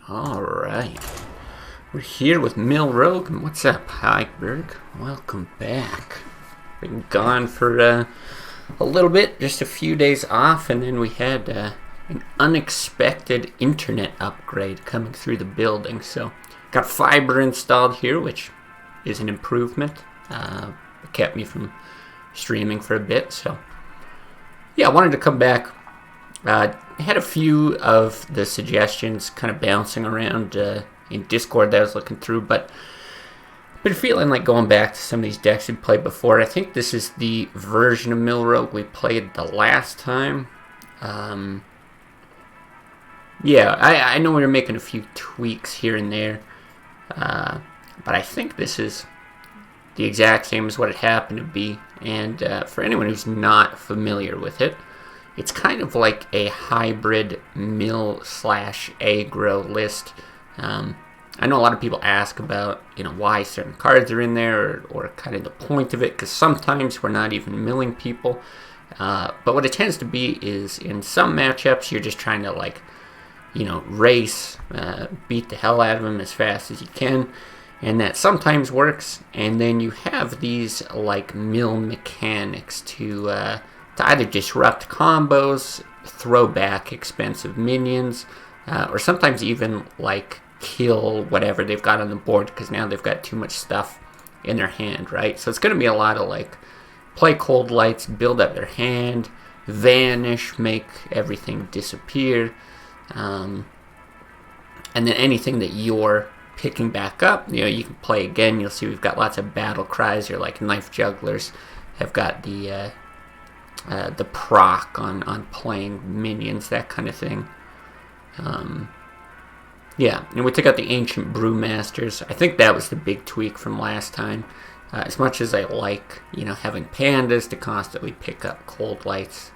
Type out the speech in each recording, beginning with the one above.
Alright. We're here with Mill Rogue, and what's up, Heiberg? Welcome back. Been gone for a little bit, just a few days off, and then we had an unexpected internet upgrade coming through the building. So, got fiber installed here, which is an improvement. It kept me from streaming for a bit, so yeah, I wanted to come back. Had a few of the suggestions kind of bouncing around in Discord that I was looking through, but I've been feeling like going back to some of these decks we played before. I think this is the version of Mill Rogue we played the last time. Yeah, I know we were making a few tweaks here and there, but I think this is the exact same as what it happened to be. And for anyone who's not familiar with it, it's kind of like a hybrid mill/aggro list. I know a lot of people ask about, why certain cards are in there, or kind of the point of it, because sometimes we're not even milling people. But what it tends to be is in some matchups, you're just trying to race, beat the hell out of them as fast as you can. And that sometimes works, and then you have these mill mechanics to either disrupt combos, throw back expensive minions, or sometimes even kill whatever they've got on the board, because now they've got too much stuff in their hand, right? So it's going to be a lot of play cold lights, build up their hand, vanish, make everything disappear, and then anything that you're picking back up, you can play again. You'll see we've got lots of battle cries. Your knife jugglers have got the proc on playing minions, that kind of thing. Yeah, and we took out the Ancient Brewmasters. I think that was the big tweak from last time. As much as I like, having pandas to constantly pick up cold lights,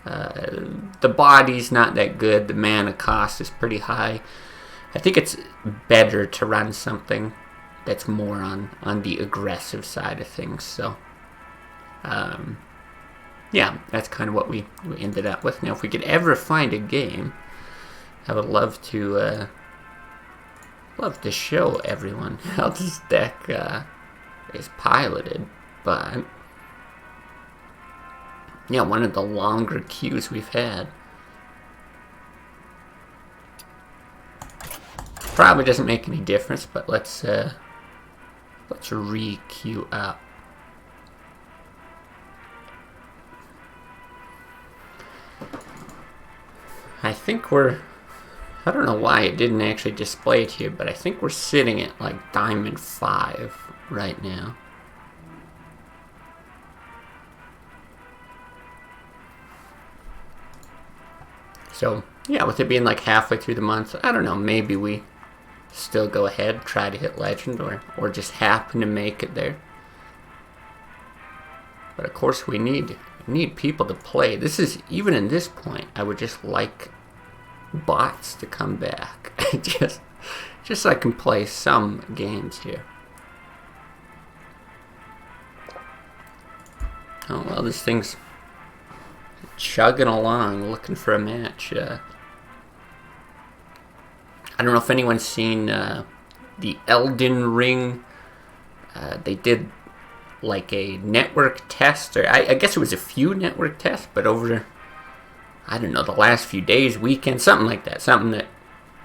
the body's not that good. The mana cost is pretty high. I think it's better to run something that's more on the aggressive side of things. So, yeah, that's kind of what we ended up with. Now, if we could ever find a game, I would love to show everyone how this deck is piloted. But yeah, one of the longer queues we've had. Probably doesn't make any difference, but let's re-queue up. I think I don't know why it didn't actually display it here, but I think we're sitting at Diamond 5 right now. So, yeah, with it being halfway through the month, I don't know, maybe we still go ahead, try to hit Legend, or just happen to make it there. But of course we need people to play. This is, even in this point, I would just like bots to come back. just so I can play some games here. Oh well, this thing's chugging along, looking for a match. I don't know if anyone's seen the Elden Ring. They did a network test, or I guess it was a few network tests, but over, I don't know, the last few days, weekend, something like that. Something that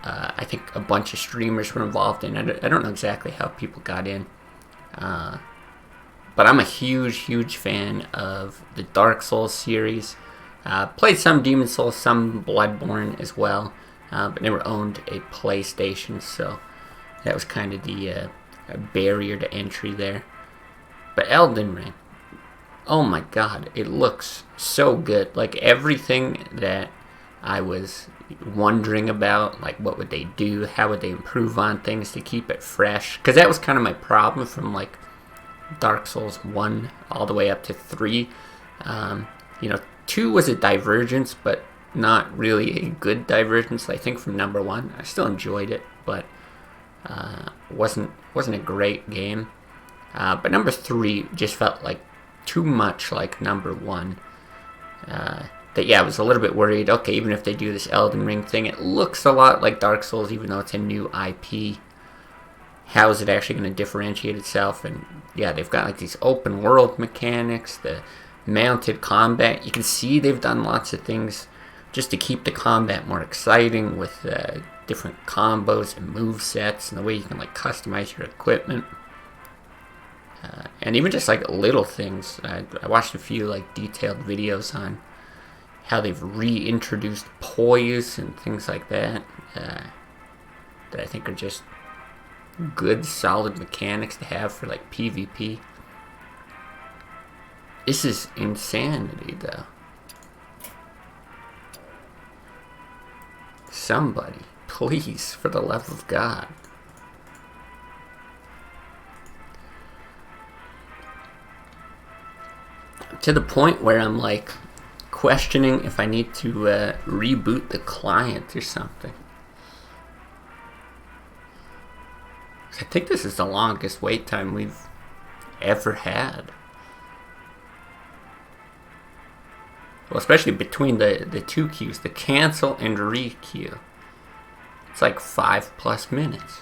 I think a bunch of streamers were involved in. I don't know exactly how people got in. But I'm a huge fan of the Dark Souls series. Played some Demon Souls, some Bloodborne as well, but never owned a PlayStation, so that was kind of the barrier to entry there. But Elden Ring, oh my god, it looks so good. Everything that I was wondering about, what would they do, how would they improve on things to keep it fresh, because that was kind of my problem from Dark Souls 1 all the way up to 3. 2 was a divergence, but not really a good divergence, I think, from number 1. I still enjoyed it, but wasn't a great game. But number 3 just felt too much like number 1. that, yeah, I was a little bit worried. Okay, even if they do this Elden Ring thing, it looks a lot like Dark Souls, even though it's a new IP. How is it actually going to differentiate itself? And yeah, they've got like these open world mechanics, the mounted combat. You can see they've done lots of things just to keep the combat more exciting with different combos and move sets and the way you can like customize your equipment. And even just like little things. I watched a few like detailed videos on how they've reintroduced poise and things like that that I think are just good, solid mechanics to have for like PvP. This is insanity, though. Somebody, please, for the love of God. To the point where I'm like questioning if I need to reboot the client or something. I think this is the longest wait time we've ever had. Well, especially between the two queues, the cancel and re-queue. It's like 5+ minutes.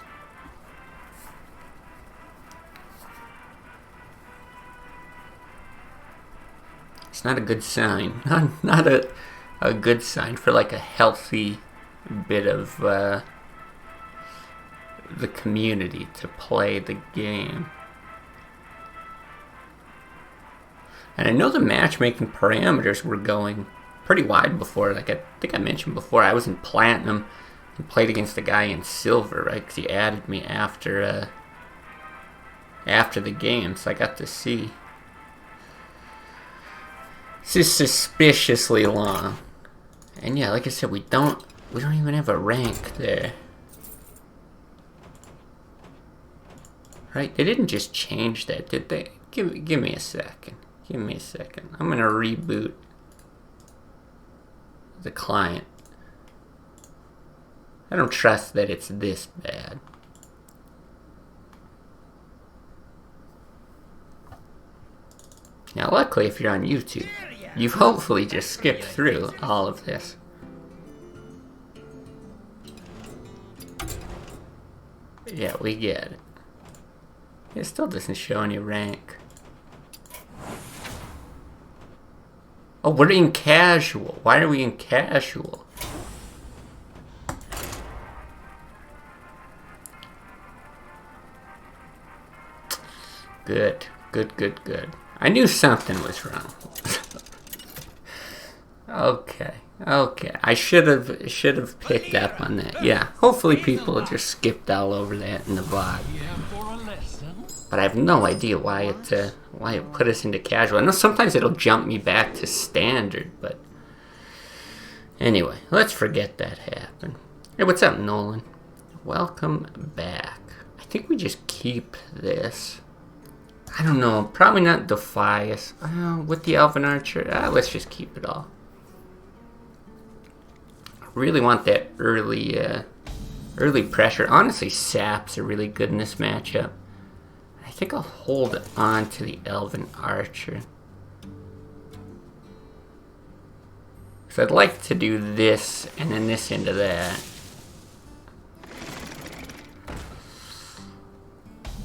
It's not a good sign. Not a good sign for like a healthy bit of the community to play the game. And I know the matchmaking parameters were going pretty wide before. Like I think I mentioned before, I was in Platinum and played against a guy in Silver, right? Because he added me after the game, so I got to see. This is suspiciously long. And yeah, like I said, we don't even have a rank there. Right? They didn't just change that, did they? Give me a second. Give me a second. I'm gonna reboot the client. I don't trust that it's this bad. Now, luckily, if you're on YouTube, you've hopefully just skipped through all of this. Yeah, we get it. It still doesn't show any rank. Oh, we're in casual. Why are we in casual? Good. I knew something was wrong. Okay. I should have picked up on that. Yeah. Hopefully people just skipped all over that in the VOD. But I have no idea why it put us into casual. I know sometimes it'll jump me back to standard, but anyway, let's forget that happened. Hey, what's up, Nolan? Welcome back. I think we just keep this. I don't know, probably not Defias. With the Elven Archer, let's just keep it all. I really want that early pressure. Honestly, Saps are really good in this matchup. I think I'll hold on to the Elven Archer. So I'd like to do this and then this into that.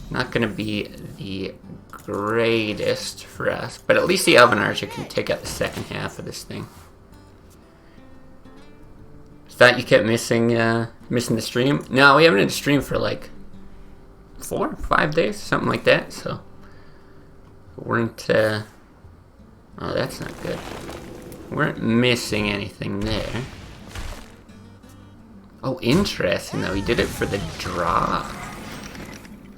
Not going to be the greatest for us, but at least the Elven Archer can take out the second half of this thing. Thought you kept missing the stream? No, we haven't had a stream for like 4 or 5 days, something like that, so we weren't oh, that's not good. We weren't missing anything there. Oh, interesting though, he did it for the draw.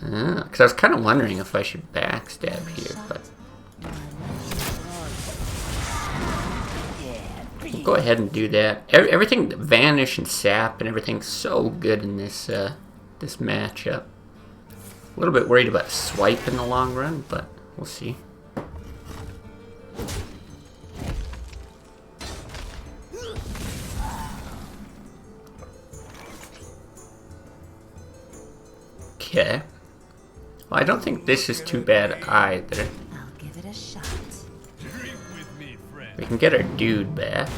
Because I was kind of wondering if I should backstab here, but we'll go ahead and do that. Everything, Vanish and Sap and everything's so good in this this matchup. A little bit worried about Swipe in the long run, but we'll see. Okay. Well, I don't think this is too bad either. I'll give it a shot. We We can get our dude back.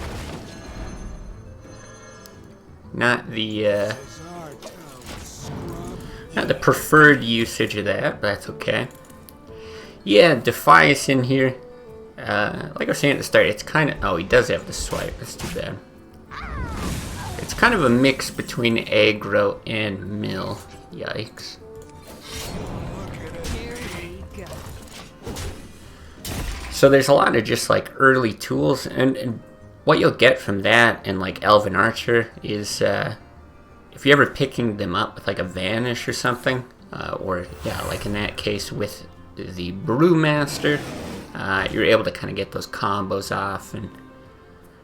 Not the preferred usage of that, but that's okay. Yeah, Defias in here. Like I was saying at the start, it's kind of... Oh, he does have the swipe. That's too bad. It's kind of a mix between aggro and mill. Yikes. So there's a lot of just like early tools, and what you'll get from that and like Elven Archer is if you're ever picking them up with like a Vanish or something, or yeah, like in that case with the Brewmaster, you're able to kind of get those combos off and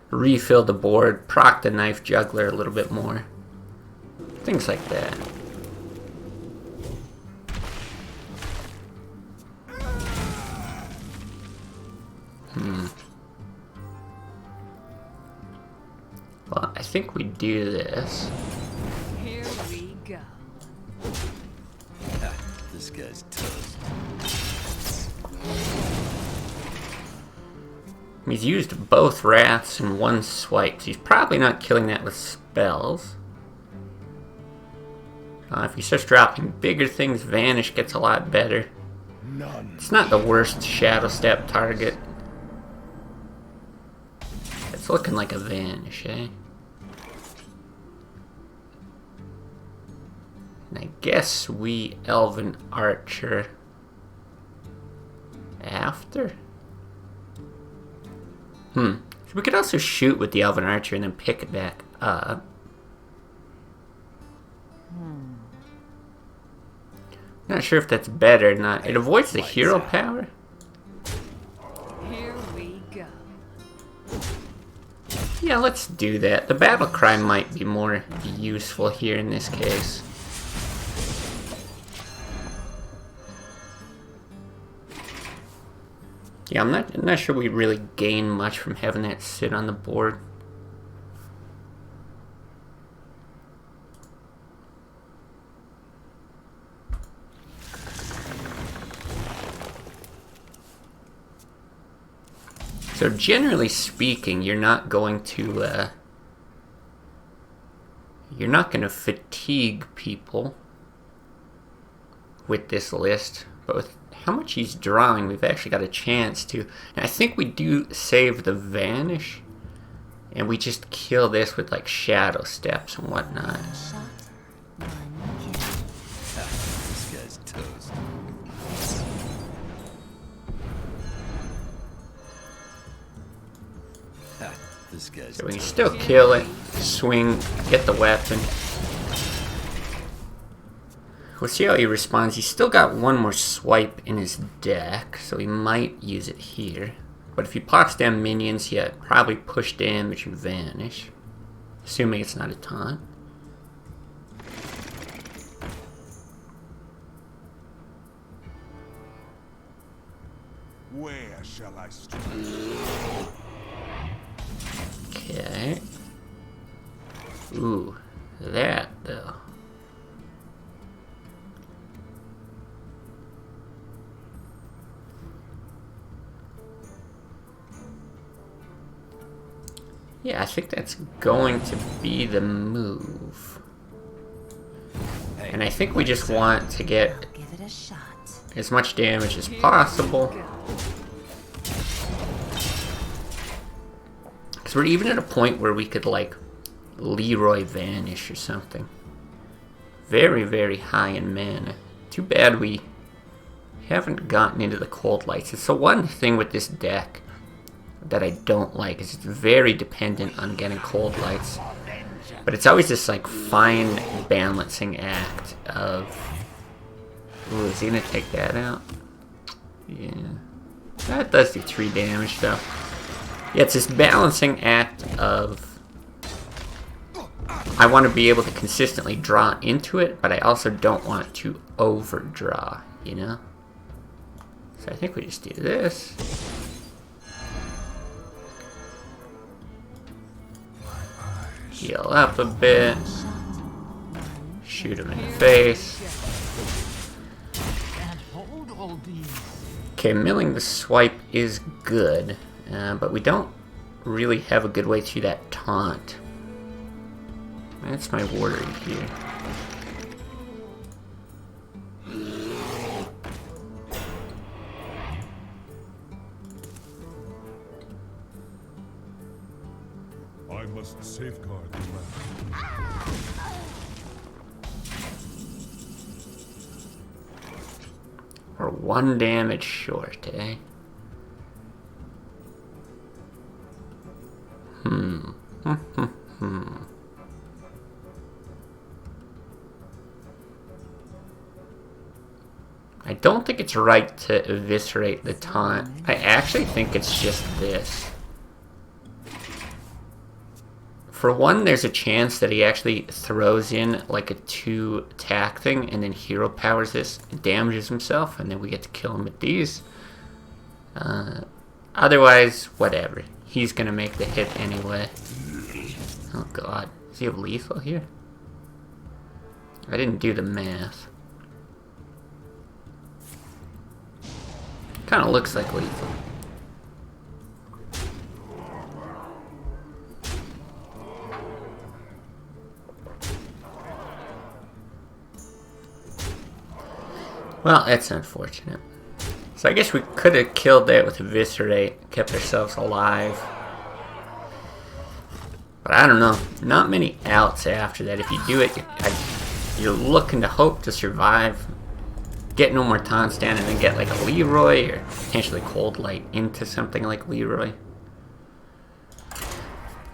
refill the board, proc the Knife Juggler a little bit more, things like that. Well, I think we do this. Here we go. This guy's toast. He's used both Wraths and one Swipe, so he's probably not killing that with spells. If he starts dropping bigger things, Vanish gets a lot better. None. It's not the worst Shadow Step target. It's looking like a Vanish, eh? And I guess we Elven Archer after? So we could also shoot with the Elven Archer and then pick it back up. Not sure if that's better or not. It avoids the hero power. Here we go. Yeah, let's do that. The battle cry might be more useful here in this case. Yeah, I'm not sure we really gain much from having that sit on the board. So generally speaking, you're not going to fatigue people with this list, but with how much he's drawing, we've actually got a chance to. And I think we do save the Vanish, and we just kill this with like Shadow Steps and whatnot. This guy's toast. This guy's So we can still kill it, swing, get the weapon. We'll see how he responds. He's still got one more swipe in his deck, so he might use it here. But if he pops down minions, yeah, probably push damage and Vanish. Assuming it's not a taunt. Where shall I strike? Okay. Ooh, that though. Yeah, I think that's going to be the move. And I think we just want to get Give it a shot. as much damage as possible. Because we're even at a point where we could, like, Leroy Vanish or something. Very, very high in mana. Too bad we haven't gotten into the Cold Lights. It's the one thing with this deck that I don't like, is it's very dependent on getting Cold Lights. But it's always this, like, fine balancing act of... Ooh, is he gonna take that out? Yeah. That does do 3 damage, though. Yeah, it's this balancing act of... I want to be able to consistently draw into it, but I also don't want to overdraw, you know? So I think we just do this. Heal up a bit. Shoot him in the face. Okay, milling the swipe is good, but we don't really have a good way through that taunt. That's my warrior here. I must safeguard the land. We're 1 damage short, eh? I don't think it's right to eviscerate the taunt. I actually think it's just this. For one, there's a chance that he actually throws in like a 2 attack thing and then hero powers this and damages himself, and then we get to kill him with these. Otherwise, whatever. He's gonna make the hit anyway. Oh god. Does he have lethal here? I didn't do the math. Kinda looks like lethal. Well, that's unfortunate. So I guess we could have killed that with Eviscerate, kept ourselves alive. But I don't know. Not many outs after that. If you do it, you're looking to hope to survive. Get no more taunts down and then get like a Leroy or potentially Cold Light into something like Leroy.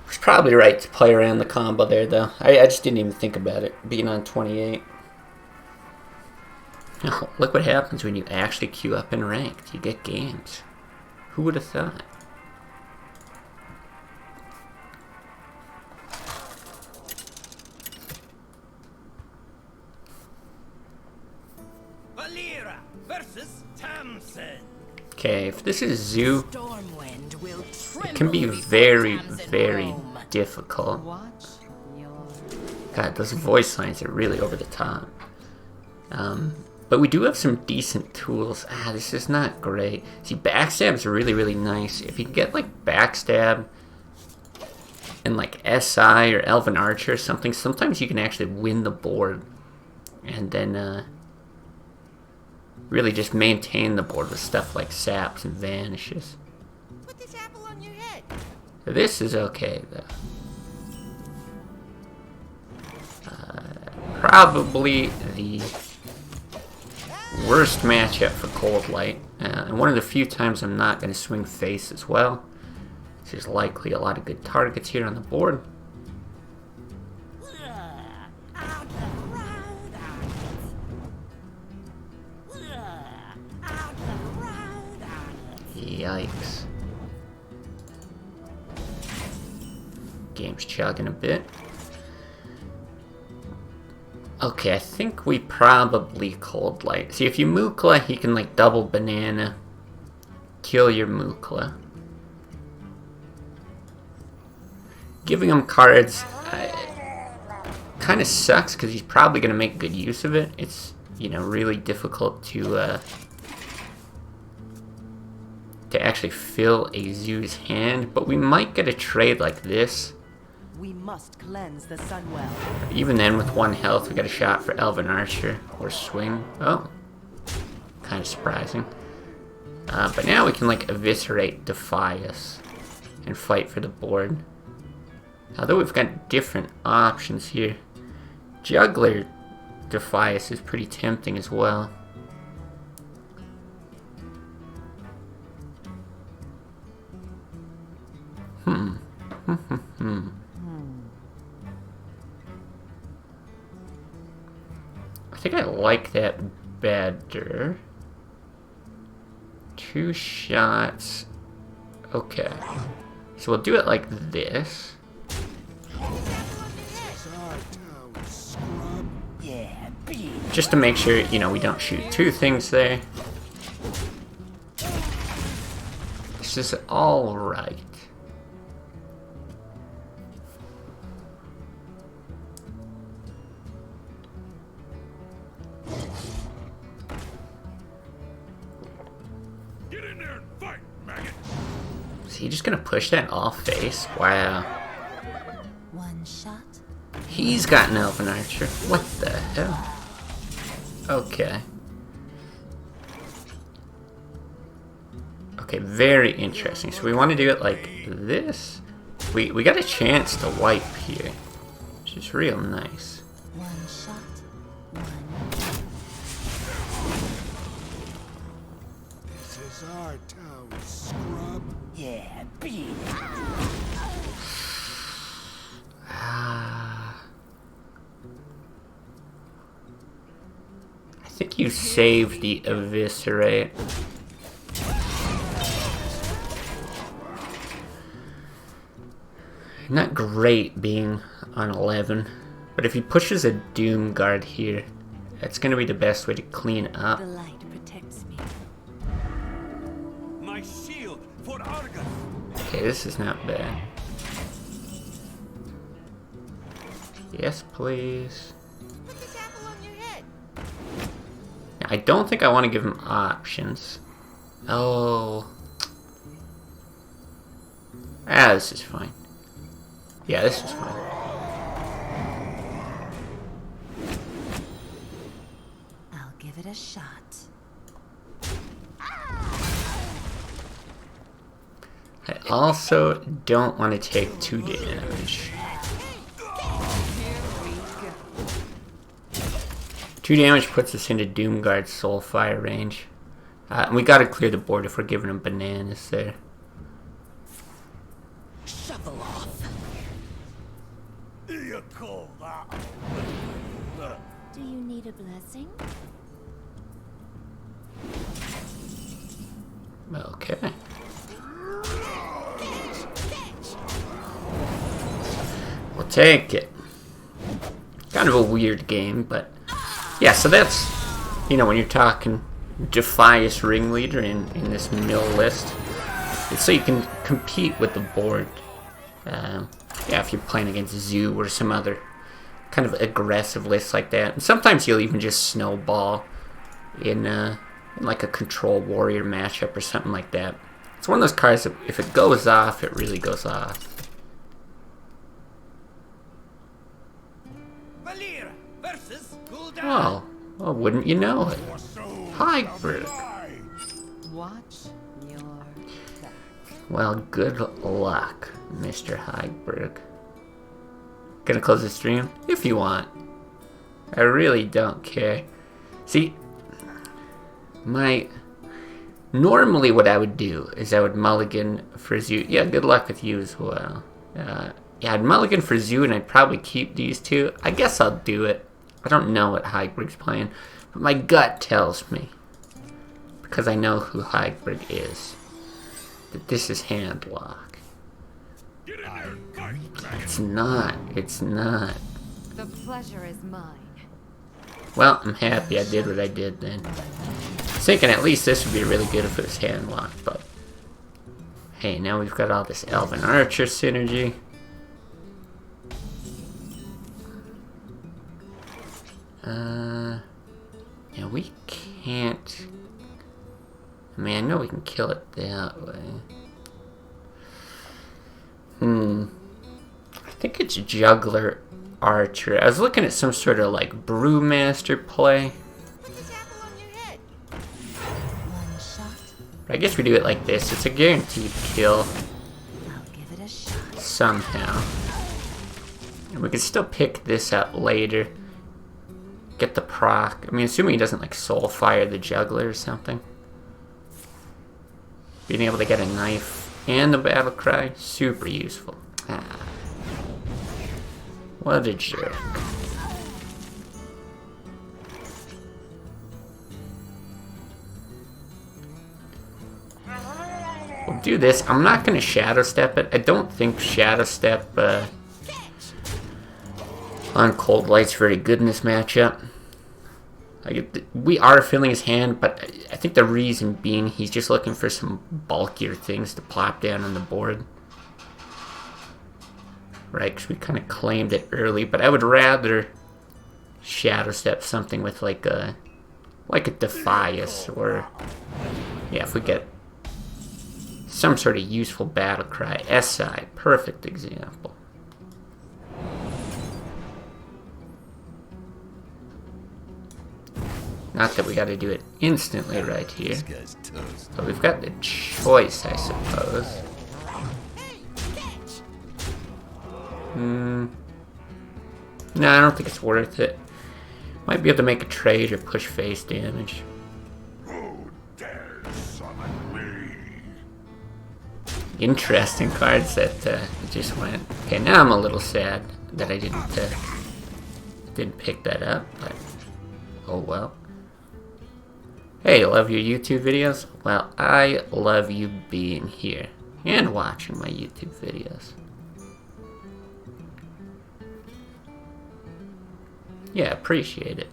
It's probably right to play around the combo there though. I just didn't even think about it, being on 28. Oh, look what happens when you actually queue up in ranked. You get games. Who would have thought? Valera versus Thompson. Okay, if this is Zoo, Stormwind will it can be very, very difficult. Watch your God, those voice lines are really over the top. But we do have some decent tools. This is not great. See, Backstab is really, really nice. If you get, like, Backstab and, like, SI or Elven Archer or something, sometimes you can actually win the board. And then, really just maintain the board with stuff like Saps and Vanishes. Put this apple on your head. This is okay, though. Probably the worst matchup for Cold Light, and one of the few times I'm not going to swing face as well. There's likely a lot of good targets here on the board. Yikes. Game's chugging a bit. Okay, I think we probably Cold Light. See, if you Mukla, he can like double banana, kill your Mukla. Giving him cards kind of sucks because he's probably going to make good use of it. It's, you know, really difficult to actually fill a Zoo's hand, but we might get a trade like this. We must cleanse the Sunwell. Even then, with 1 health, we got a shot for Elven Archer or Swing. Oh, kind of surprising. But now we can like eviscerate Defias and fight for the board. Although we've got different options here. Juggler Defias is pretty tempting as well. I think I like that better. 2 shots. Okay. So we'll do it like this. Just to make sure, you know, we don't shoot 2 things there. This is alright. he just gonna push that off face? Wow. One shot. He's got an Elven Archer. What the hell? Okay. Okay, very interesting. So we want to do it like this. We got a chance to wipe here, which is real nice. One shot. One. This is our town, scrub. Yeah, beat it. I think you saved the Eviscerate. Not great being on 11, but if he pushes a Doom Guard here, that's going to be the best way to clean up. The light protects me. My shield for Argus. Okay, this is not bad. Yes, please. Put this apple on your head. I don't think I want to give him options. Oh. Ah, this is fine. Yeah, this is fine. I'll give it a shot. I also don't want to take 2 damage. Here we go. 2 damage puts us into Doomguard's Soulfire range. And we gotta clear the board if we're giving him bananas there. Shovel off. You call that? Do you need a blessing? Okay. We'll take it. Kind of a weird game, but yeah, so that's, you know, when you're talking Defias ringleader in this mill list, it's so you can compete with the board. Yeah, if you're playing against Zoo or some other kind of aggressive list like that. And sometimes you'll even just snowball in like a control warrior matchup or something like that. It's one of those cards that if it goes off, it really goes off. Valir versus Gul'dan. Oh, well, wouldn't you know it? Hybrid. Watch your back. Well, good luck, Mr. Heiberg. Gonna close the stream? If you want. I really don't care. See, normally what I would do is I would mulligan for Zoo. Yeah, good luck with you as well. Yeah, I'd mulligan for Zoo and I'd probably keep these 2. I guess I'll do it. I don't know what Heiberg's playing, but my gut tells me, because I know who Heiberg is, that this is hand lock. It's not. It's not. The pleasure is mine. Well, I'm happy I did what I did then. I was thinking at least this would be really good if it was hand locked, but hey, now we've got all this Elven Archer synergy. Yeah, we can't. I mean, I know we can kill it that way. I think it's Juggler Archer. I was looking at some sort of like Brewmaster play. Put this apple on your head. One shot. I guess we do it like this. It's a guaranteed kill I'll give it a shot. somehow. And we can still pick this up later. Get the proc. I mean, assuming he doesn't like Soulfire the Juggler or something. Being able to get a knife and a battle cry, super useful. Ah. What a jerk. We'll do this. I'm not going to Shadow Step it. I don't think Shadow Step on Cold Light's very good in this matchup. We are filling his hand, but I think the reason being he's just looking for some bulkier things to plop down on the board. Right, because we kind of claimed it early, but I would rather Shadow Step something with like a Defias, or yeah, if we get some sort of useful battle cry. SI, perfect example. Not that we got to do it instantly right here, This guy's toast. but we've got the choice, I suppose. No, I don't think it's worth it. Might be able to make a trade or push face damage. Who dares summon me? Interesting cards that just went. Okay, now I'm a little sad that I didn't pick that up, but oh well. Hey, love your YouTube videos? Well, I love you being here and watching my YouTube videos. Yeah, appreciate it.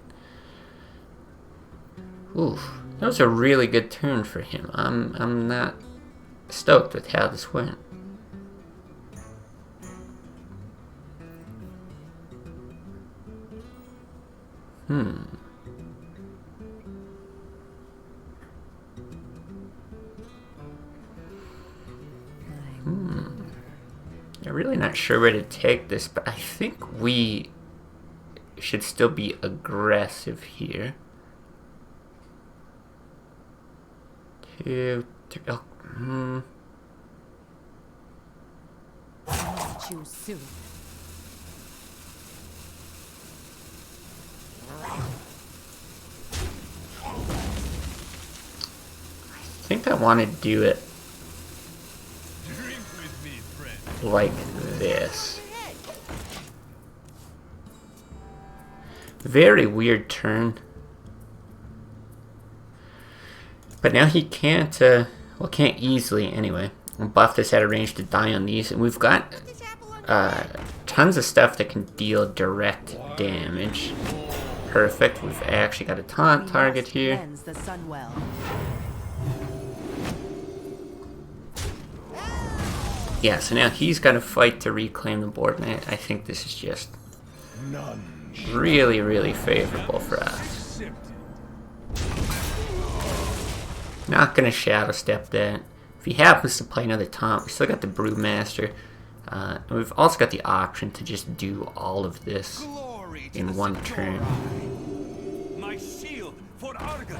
Ooh, that was a really good turn for him. I'm not stoked with how this went. I'm really not sure where to take this, but I think we should still be aggressive here. Two, three, oh, Choose soon. I think I want to do it Drink with me, friend. like this. Very weird turn. But now he can't, well, can't easily anyway. We'll buff this at a range to die on these, and we've got tons of stuff that can deal direct damage. Perfect. We've actually got a taunt target here. Cleanse the sun well. Yeah, so now he's got to fight to reclaim the board, and I think this is just None really, really favorable for us. Not gonna shadow step that. If he happens to play another taunt, we still got the Brewmaster. And we've also got the option to just do all of this Glory to in the one Sanctuary. turn. My shield for Argus.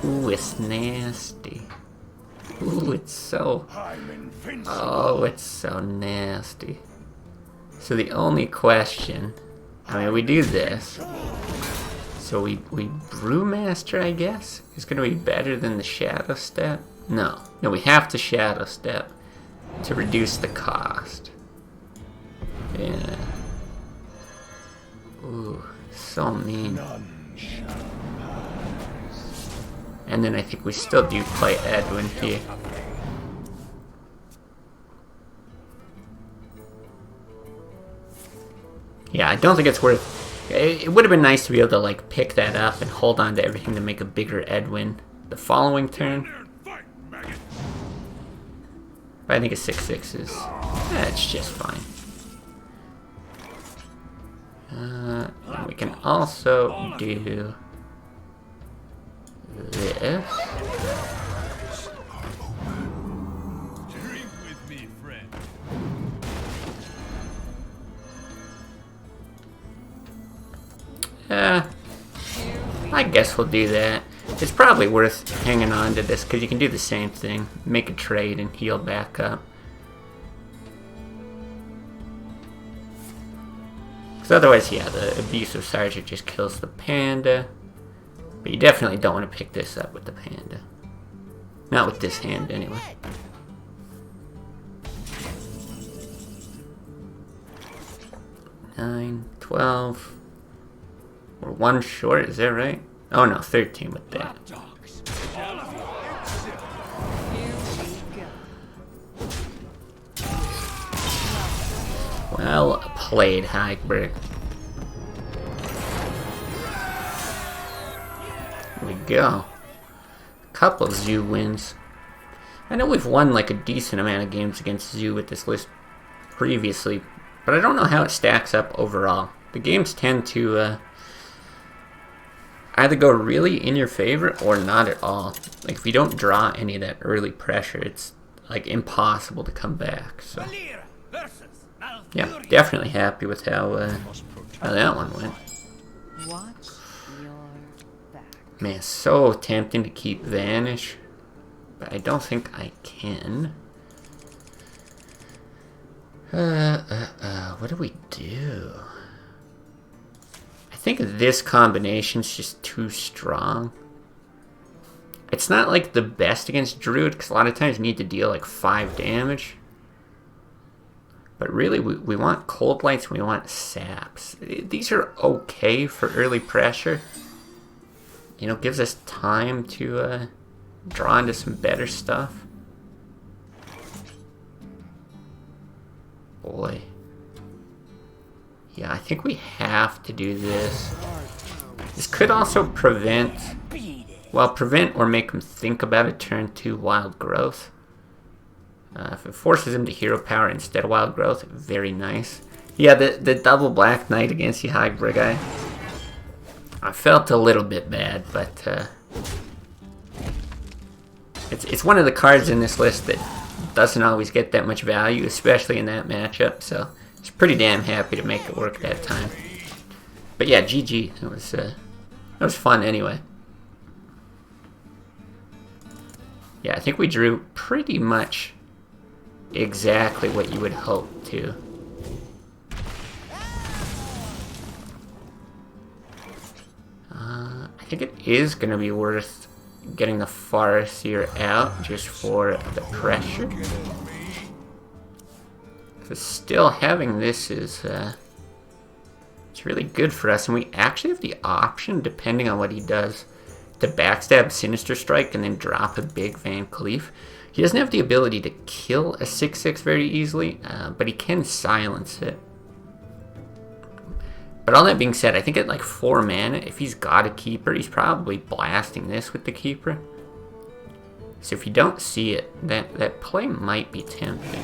Ooh, it's nasty. Ooh, it's so... I'm invincible. Oh, it's so nasty. So the only question... I mean, we do this. So we Brewmaster, I guess, is going to be better than the Shadow Step? No, we have to Shadow Step to reduce the cost. Yeah. Ooh, so mean. None shall. And then I think we still do play Edwin here. Yeah, I don't think it's worth... It would have been nice to be able to, like, pick that up and hold on to everything to make a bigger Edwin the following turn. Fight, maggot. But I think a 6/6 is... it's just fine. And we can also do... this. Drink with me, friend. I guess we'll do that. It's probably worth hanging on to this because you can do the same thing. Make a trade and heal back up. Because otherwise, yeah, the Abusive Sergeant just kills the Panda. But you definitely don't want to pick this up with the Panda. Not with this hand, anyway. 9, 12. We're one short, is that right? Oh no, 13 with that. Dogs. Here we go. Well played, Hagberg. There we go. Couple of Zoo wins. I know we've won like a decent amount of games against Zoo with this list previously, but I don't know how it stacks up overall. The games tend to either go really in your favor or not at all. Like if you don't draw any of that early pressure, it's like impossible to come back. So Valir versus yeah, Malfurion. definitely happy with how that one went. Watch your back. Man, so tempting to keep Vanish, but I don't think I can. What do we do? I think this combination's just too strong. It's not like the best against Druid, because a lot of times you need to deal like 5 damage. But really, we want Cold Lights, we want Saps. These are okay for early pressure. You know, gives us time to draw into some better stuff. Boy. Yeah, I think we have to do this. This could also prevent... Well, prevent or make him think about a turn 2 Wild Growth. If it forces him to Hero Power instead of Wild Growth, very nice. Yeah, the double Black Knight against the Hybrid guy. I felt a little bit bad, but it's one of the cards in this list that doesn't always get that much value, especially in that matchup. So it's pretty damn happy to make it work that time. But yeah, GG. It was fun anyway. Yeah, I think we drew pretty much exactly what you would hope to. I think it is going to be worth getting the Farseer out just for the pressure. Because still having this is it's really good for us, and we actually have the option, depending on what he does, to backstab Sinister Strike and then drop a big Van Cleef. He doesn't have the ability to kill a 6/6 very easily, but he can silence it. But all that being said, I think at like 4 mana, if he's got a Keeper, he's probably blasting this with the Keeper. So if you don't see it, that play might be tempting.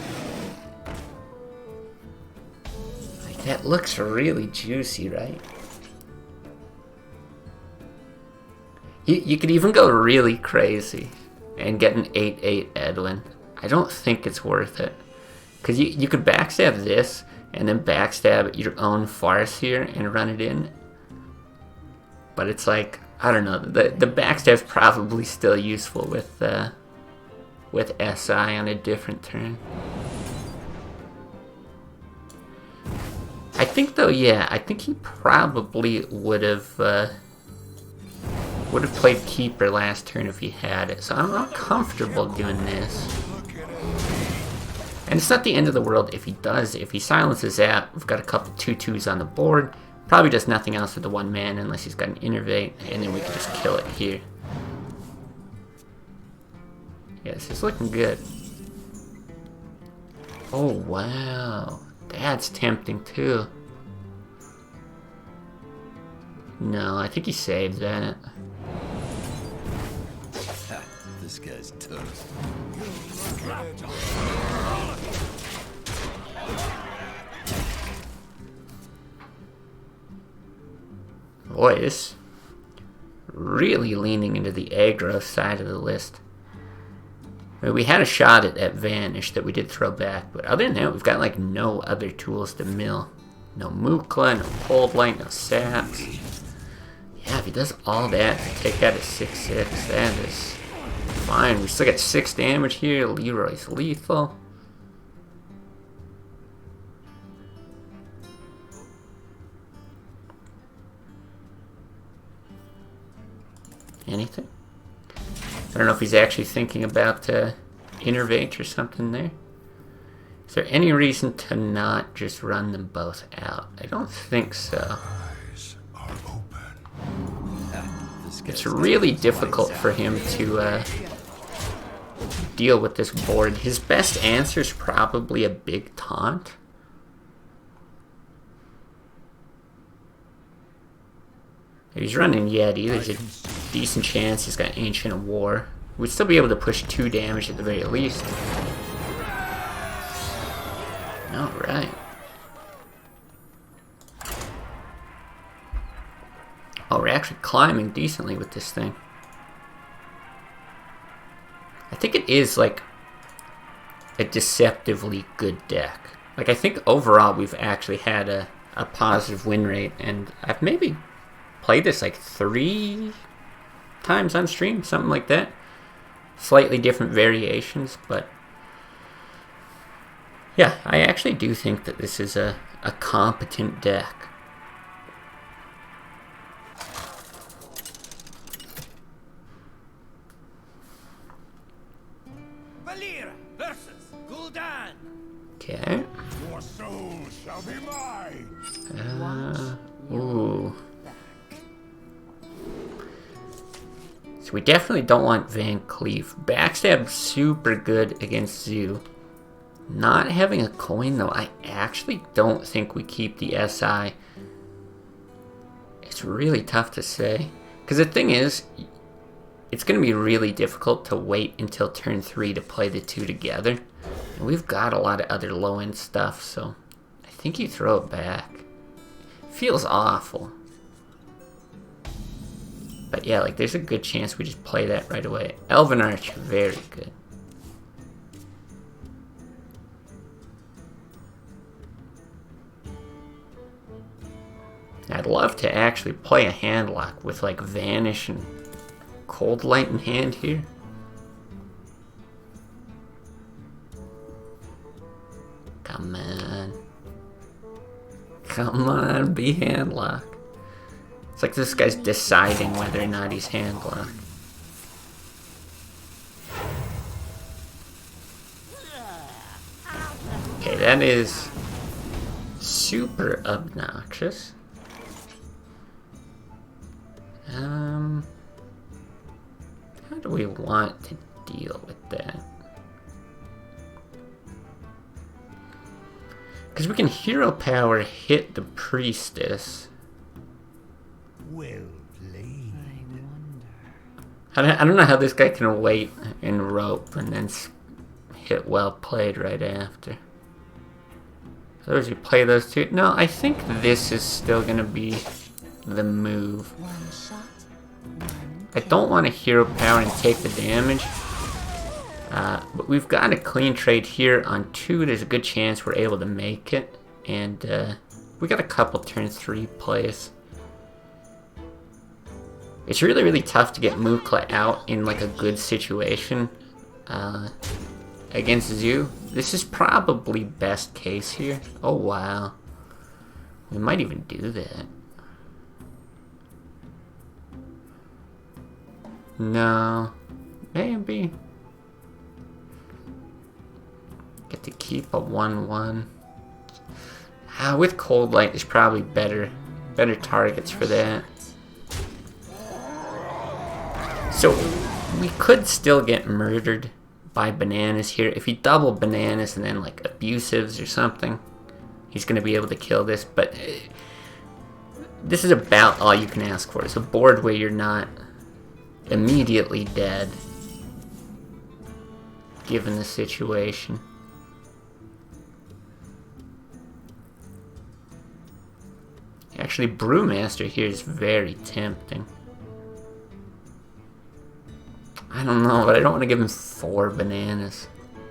Like, that looks really juicy, right? You could even go really crazy and get an 8/8 Edwin. I don't think it's worth it. Because you could backstab this, and then backstab your own Farseer and run it in. But it's like, I don't know, the backstab's probably still useful with SI on a different turn. I think though, yeah, I think he probably would have played Keeper last turn if he had it. So I'm not comfortable doing this. And it's not the end of the world if he does. If he silences that, we've got a couple 2/2s on the board. Probably does nothing else with the 1 mana unless he's got an Innervate, and then we can just kill it here. Yeah, this is looking good. Oh, wow. That's tempting, too. No, I think he saved that. This guy's toast. Boy, this really leaning into the aggro side of the list. I mean, we had a shot at Vanish that we did throw back, but other than that, we've got like no other tools to mill. No Mukla, no Cold Light, no Saps. Yeah, if he does all that to take out a 6/6, that is fine. We still got 6 damage here. Leroy's lethal. Anything? I don't know if he's actually thinking about Innervate or something there. Is there any reason to not just run them both out? I don't think so. Eyes are open. It's really difficult for him to deal with this board. His best answer is probably a big taunt. If he's running Yeti, there's a decent chance he's got Ancient of War. We'd still be able to push 2 damage at the very least. Alright. Oh, we're actually climbing decently with this thing. I think it is like a deceptively good deck. Like, I think overall we've actually had a positive win rate, and I've maybe played this like 3 times on stream, something like that. Slightly different variations, but yeah, I actually do think that this is a competent deck. Valir versus Gul'dan. Okay. Your soul shall be mine. Ooh. So we definitely don't want Van Cleef. Backstab super good against Zoo. Not having a coin though, I actually don't think we keep the SI. It's really tough to say. Because the thing is, it's going to be really difficult to wait until turn 3 to play the two together. And we've got a lot of other low-end stuff, so I think you throw it back. Feels awful. But yeah, like, there's a good chance we just play that right away. Elven Arch, very good. I'd love to actually play a hand lock with, like, Vanish and Cold Light in hand here. Come on. Come on, be hand lock. It's like this guy's deciding whether or not he's hand locked. Okay, that is super obnoxious. How do we want to deal with that? Because we can hero power hit the priestess. Well played. I don't know how this guy can wait and rope and then hit well played right after. Otherwise, you play those two. No, I think this is still gonna be the move. One shot, I don't want to hero power and take the damage. But we've got a clean trade here on 2. There's a good chance we're able to make it. And we got a couple turn 3 plays. It's really, really tough to get Mukla out in like a good situation against Zoo. This is probably best case here. Oh, wow. We might even do that. No. Maybe. Get to keep a 1/1. With Cold Light, there's probably better targets for that. So we could still get murdered by Bananas here. If he double Bananas and then like Abusives or something, he's going to be able to kill this. But this is about all you can ask for. It's a board where you're not immediately dead, given the situation. Actually, Brewmaster here is very tempting. I don't know, but I don't want to give him 4 bananas.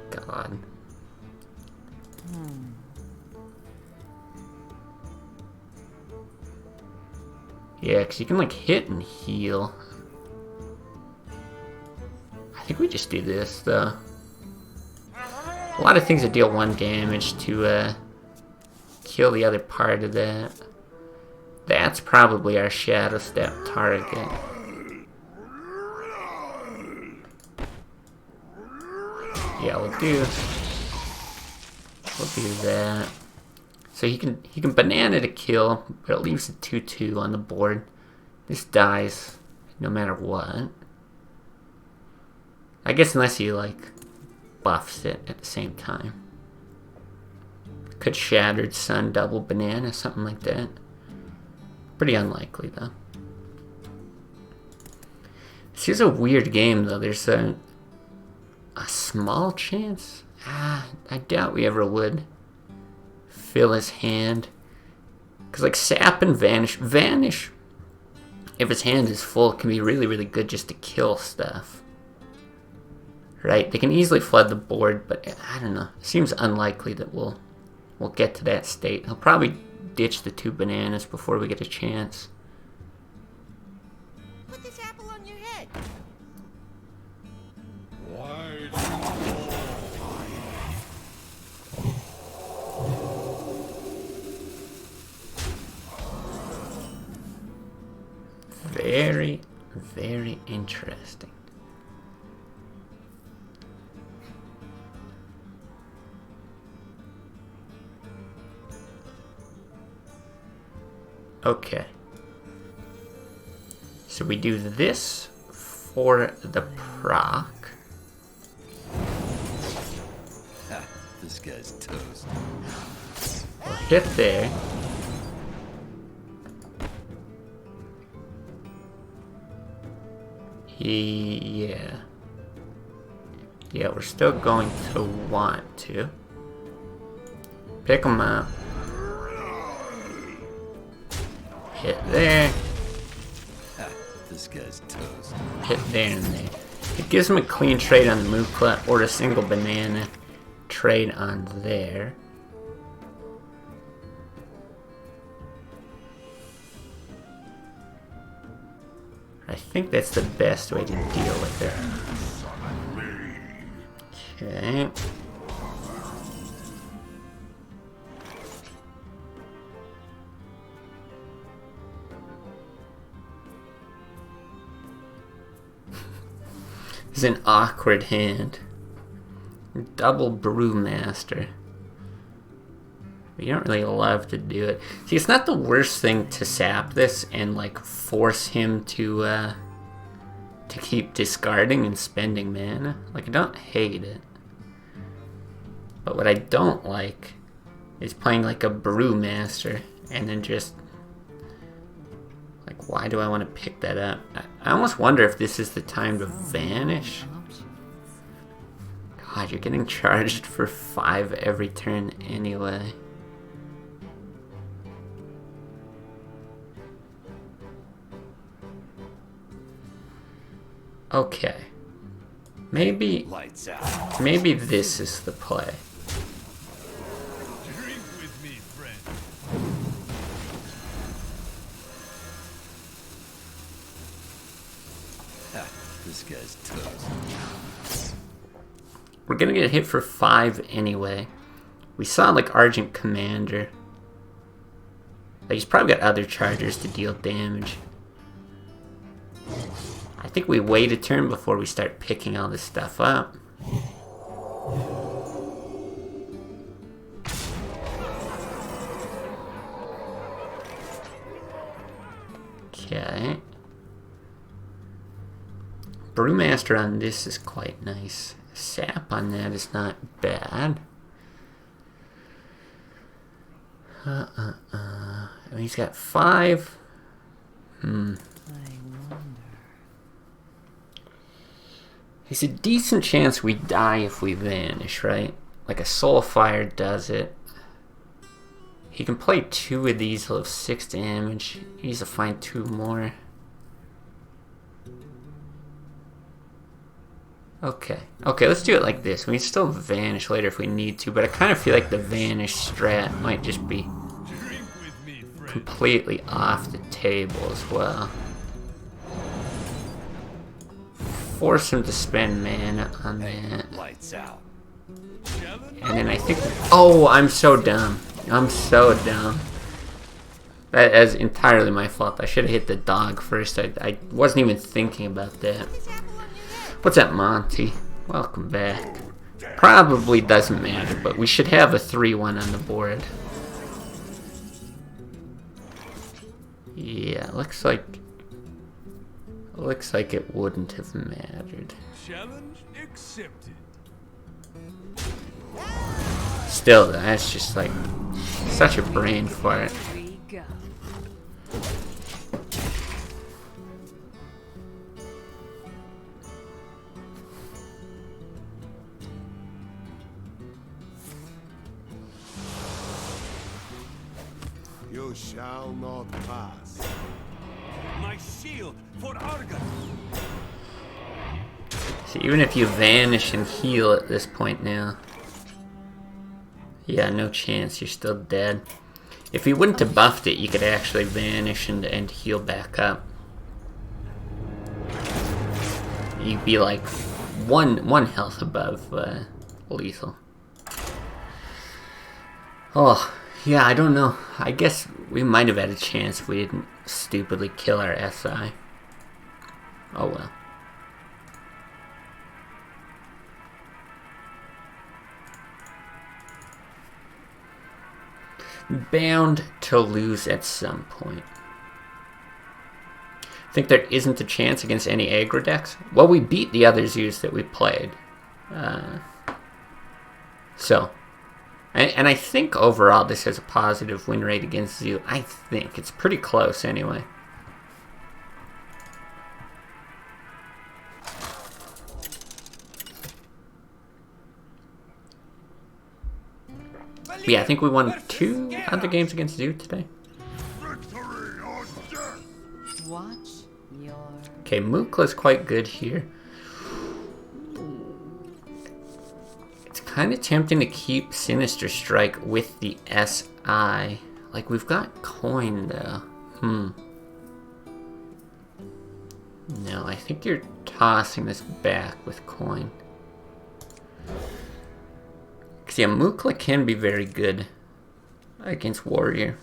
God. Yeah, because you can like hit and heal. I think we just do this though. A lot of things that deal 1 damage to kill the other part of that. That's probably our Shadow Step target. Yeah, we'll do that. So he can banana to kill, but it leaves a 2/2 on the board. This dies no matter what. I guess unless he like buffs it at the same time. Could Shattered Sun double banana, something like that. Pretty unlikely though. This is a weird game though. There's a small chance. I doubt we ever would fill his hand. Because like Sap and Vanish if his hand is full, it can be really, really good just to kill stuff. Right? They can easily flood the board, but I don't know. It seems unlikely that we'll get to that state. He'll probably ditch the 2 bananas before we get a chance. Put this apple on your head. Very, very interesting. Okay. So we do this for the proc. This guy's toast. We'll hit there. Yeah. Yeah, we're still going to want to pick them up. Hit there. This guy's toast. Hit there and there. It gives him a clean trade on the move clut or a single banana trade on there. I think that's the best way to deal with it. Okay. It's an awkward hand. Double Brewmaster. But you don't really love to do it. See, it's not the worst thing to sap this and like force him to keep discarding and spending mana. Like, I don't hate it. But what I don't like is playing like a Brewmaster and then just like, why do I want to pick that up? I almost wonder if this is the time to vanish. God, you're getting charged for 5 every turn anyway. Okay. Maybe Lights out. maybe this is the play. Drink with me, friend. This guy's toast. We're gonna get hit for 5 anyway. We saw like Argent Commander. Like, he's probably got other chargers to deal damage. I think we wait a turn before we start picking all this stuff up. Okay. Brewmaster on this is quite nice. Sap on that is not bad. And he's got 5. I wonder. There's a decent chance we die if we vanish, right? Like a Soulfire does it. He can play 2 of these, he'll have 6 damage. He needs to find 2 more. Okay. Okay, let's do it like this. We can still vanish later if we need to, but I kind of feel like the vanish strat might just be Drink with me, friend. completely off the table as well. Force him to spend mana on that. Lights out. And then I think... Oh, I'm so dumb. I'm so dumb. That is entirely my fault. I should have hit the dog first. I wasn't even thinking about that. Put this apple on your head. What's up, Monty? Welcome back. Probably doesn't matter, but we should have a 3-1 on the board. Yeah, looks like it wouldn't have mattered. Challenge accepted. Still, that's just like such a brain fart. Here we go. You shall not pass. My ship shield for Argus. So even if you vanish and heal at this point now, yeah, no chance. You're still dead. If you wouldn't have buffed it, you could actually vanish and heal back up. You'd be like one health above lethal. Oh, yeah, I don't know. I guess we might have had a chance if we didn't stupidly kill our SI. Oh well. Bound to lose at some point. Think there isn't a chance against any aggro decks? Well, we beat the other zoos that we played. And I think overall this has a positive win rate against zoo. I think it's pretty close anyway. But yeah, I think we won 2 other games against zoo today. Watch your. Okay, Mookla's quite good here. It's kind of tempting to keep Sinister Strike with the SI. Like, we've got coin, though. No, I think you're tossing this back with coin. Because, yeah, Mookla can be very good against Warrior.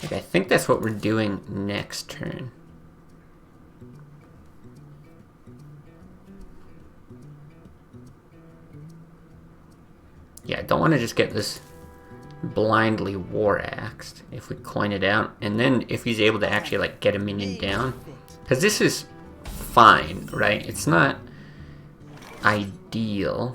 Like, I think that's what we're doing next turn. Yeah, I don't want to just get this blindly war axed if we coin it out, and then if he's able to actually like get a minion down, because this is fine, right? It's not ideal.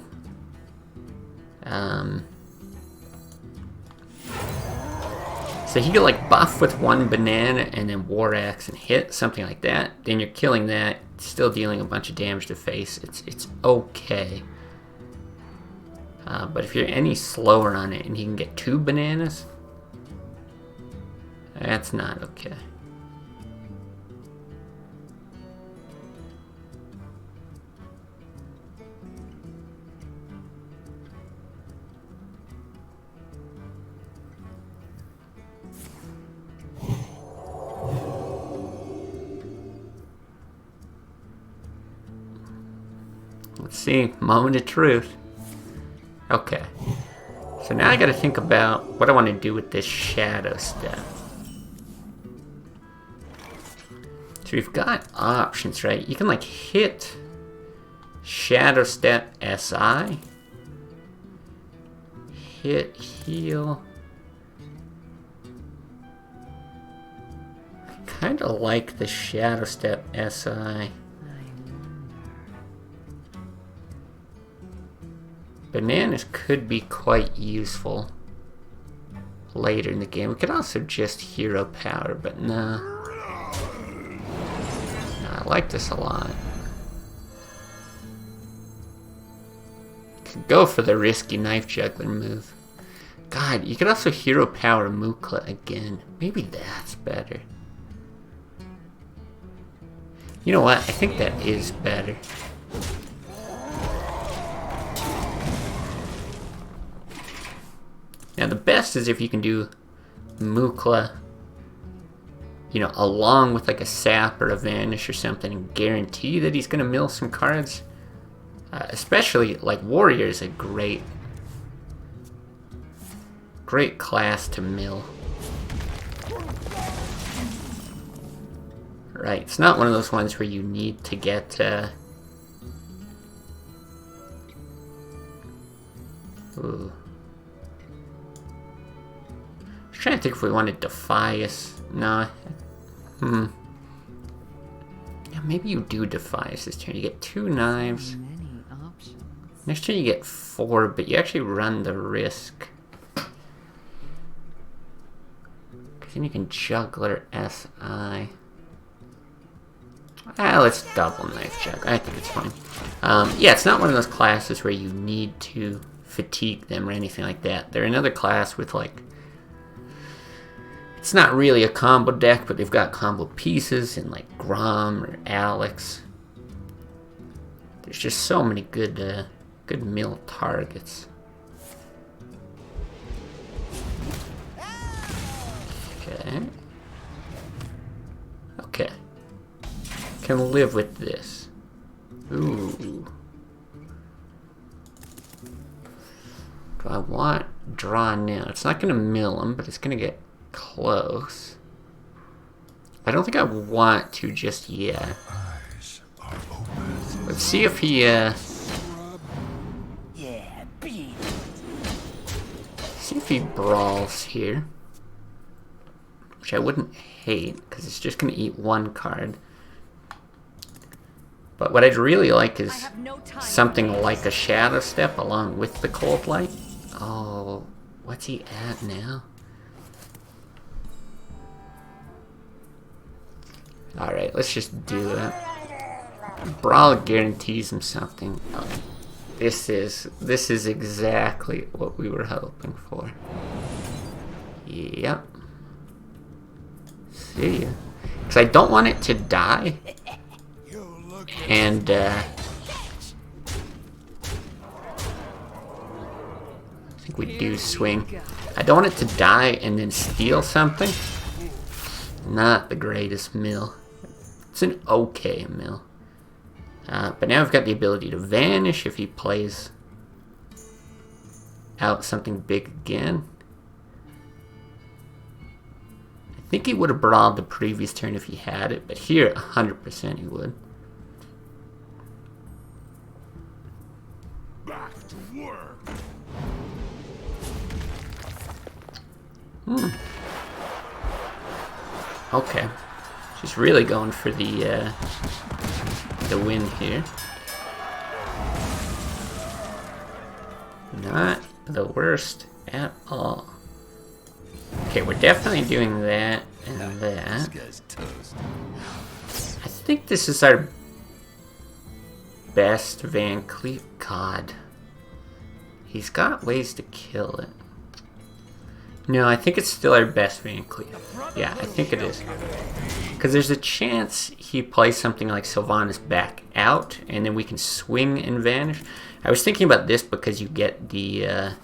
So he could like buff with 1 banana and then war axe and hit something like that. Then you're killing that, still dealing a bunch of damage to face. It's okay. But if you're any slower on it and he can get 2 bananas, that's not okay. Let's see, moment of truth. Okay, so now I gotta think about what I want to do with this shadow step. So we've got options, right? You can like hit shadow step SI, hit heal. I kind of like the shadow step SI. Bananas could be quite useful later in the game. We could also just hero power, but nah. I like this a lot. Could go for the risky knife juggler move. God, you could also hero power Mookla again. Maybe that's better. You know what? I think that is better. Now the best is if you can do Mookla, you know, along with like a sap or a vanish or something, and guarantee that he's gonna mill some cards. Especially like Warrior is a great class to mill. Right, it's not one of those ones where you need to get ooh. I'm trying to think if we wanted Defias. No. Yeah, maybe you do Defias this turn. You get 2 knives. Many options. Next turn you get 4, but you actually run the risk. Because then you can juggler SI. Let's double knife check. I think it's fine. Yeah, it's not one of those classes where you need to fatigue them or anything like that. They're another class with, like, it's not really a combo deck, but they've got combo pieces in, like, Grom or Alex. There's just so many good mill targets. Okay. Okay. Can live with this. Ooh. Do I want draw now? It's not going to mill him, but it's going to get close. I don't think I want to just yet. Let's see if he, see if he brawls here. Which I wouldn't hate, because it's just going to eat one card. But what I'd really like is something like a Shadow Step along with the Cold Light. Oh, what's he at now? Alright, let's just do it. Brawl guarantees him something. Oh, this is exactly what we were hoping for. Yep. See ya. Because I don't want it to die. And, I think we do swing. I don't want it to die and then steal something. Not the greatest mill. It's an okay mill. But now I've got the ability to vanish if he plays out something big again. I think he would have brawled the previous turn if he had it, but here 100% he would. Back to work. Okay. She's really going for the win here. Not the worst at all. Okay, we're definitely doing that and This that. guy's toast. I think this is our best Van Cleef. God. He's got ways to kill it. No, I think it's still our best Van Cleef. Yeah, I think it is. Because there's a chance he plays something like Sylvanas back out, and then we can swing and vanish. I was thinking about this because you get the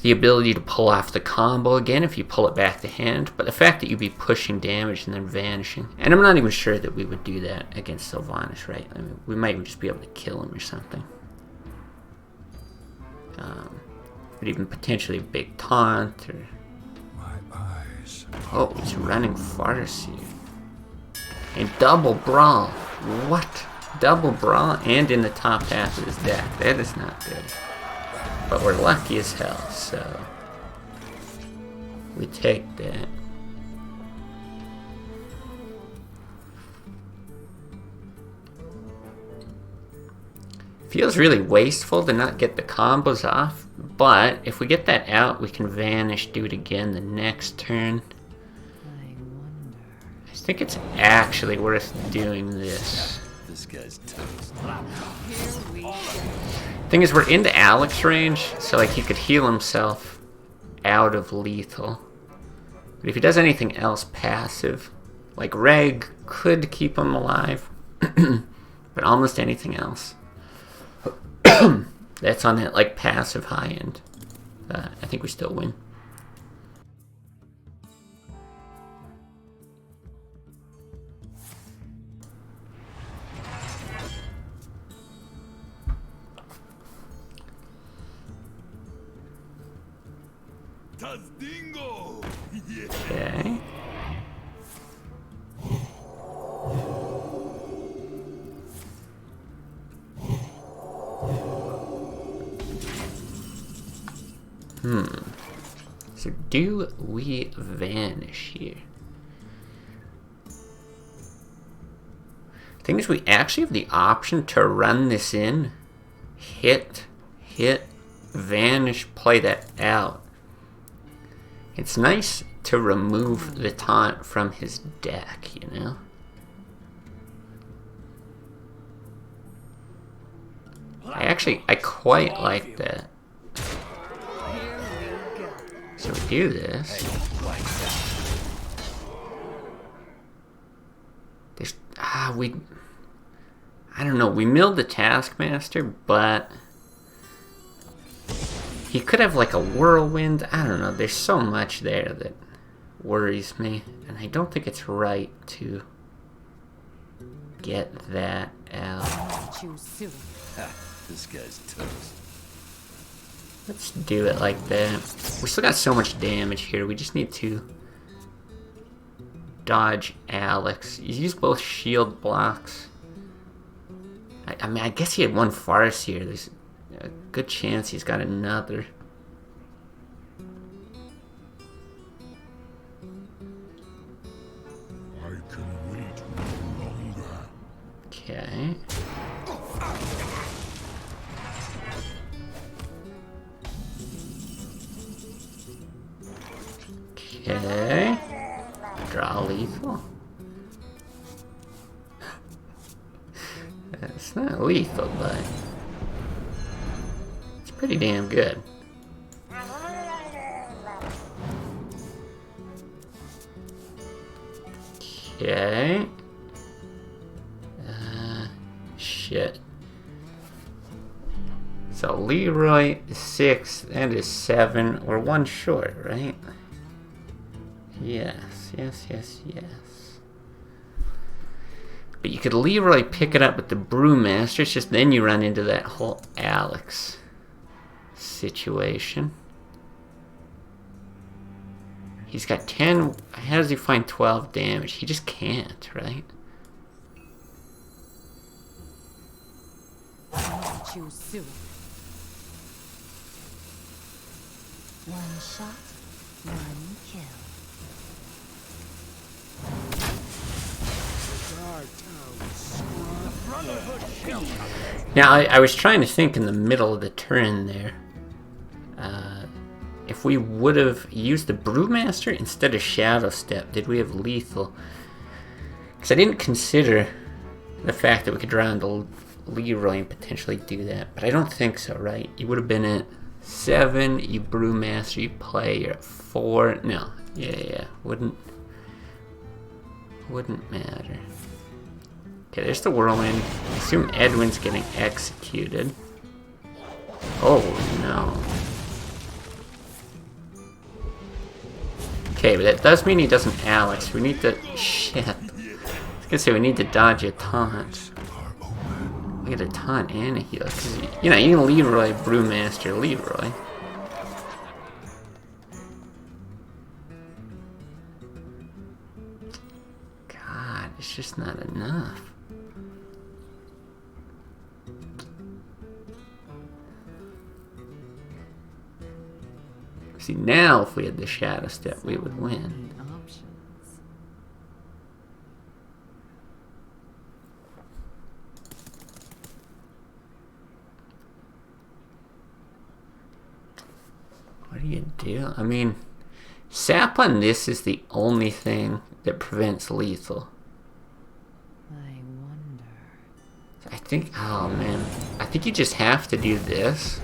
ability to pull off the combo again if you pull it back to hand, but the fact that you'd be pushing damage and then vanishing, and I'm not even sure that we would do that against Sylvanas, right? I mean, we might just be able to kill him or something. But even potentially a big taunt, or... Oh, he's running Farseer. And double brawl. What? Double brawl and in the top half of his deck. That is not good. But we're lucky as hell, so we take that. Feels really wasteful to not get the combos off, but if we get that out, we can vanish, do it again the next turn. I think it's actually worth doing this. This guy's toast. Thing is, we're into Alex range, so like he could heal himself out of lethal. But if he does anything else passive, like Reg could keep him alive, but almost anything else. That's on that like passive high end. I think we still win. Tazdingo! Yeah. Okay. So do we vanish here? Thing is, we actually have the option to run this in, hit, vanish, play that out. It's nice to remove the taunt from his deck, you know? I quite like that. Here we go. So we do this. There's I don't know. We milled the Taskmaster, but he could have like a whirlwind. I don't know. There's so much there that worries me, and I don't think it's right to get that out. Choose soon. Ha, this guy's toast. Let's do it like that. We still got so much damage here. We just need to dodge Alex. You use both shield blocks. I mean, I guess he had one farce here. There's a good chance he's got another. I can wait no longer. Okay. Okay. Draw lethal. It's not lethal, but it's pretty damn good. Okay. Shit. So Leroy is 6 and is 7. We're 1 short, right? Yes, yes, yes, yes. But you could Leroy pick it up with the Brewmaster. It's just then you run into that whole Alex situation. He's got 10. How does he find 12 damage? He just can't, right? Choose soon. One shot, one kill. Now, I was trying to think in the middle of the turn there. If we would have used the Brewmaster instead of Shadow Step, did we have lethal? Because I didn't consider the fact that we could draw into Leroy and potentially do that. But I don't think so, right? You would have been at 7, you Brewmaster, you play, you're at 4. No. Yeah. Wouldn't matter. Okay, there's the whirlwind. I assume Edwin's getting executed. Oh, no. Okay, but that does mean he doesn't Alex. We need to... Shit. I was gonna say we need to dodge a taunt. We get a taunt and a heal. Cause, you know, you can Leroy, Brewmaster, Leroy. God, it's just not enough. See, now if we had the Shadow Step, we would win. Options. What do you do? I mean, sap on this is the only thing that prevents lethal. I wonder. I think, oh man, I think you just have to do this.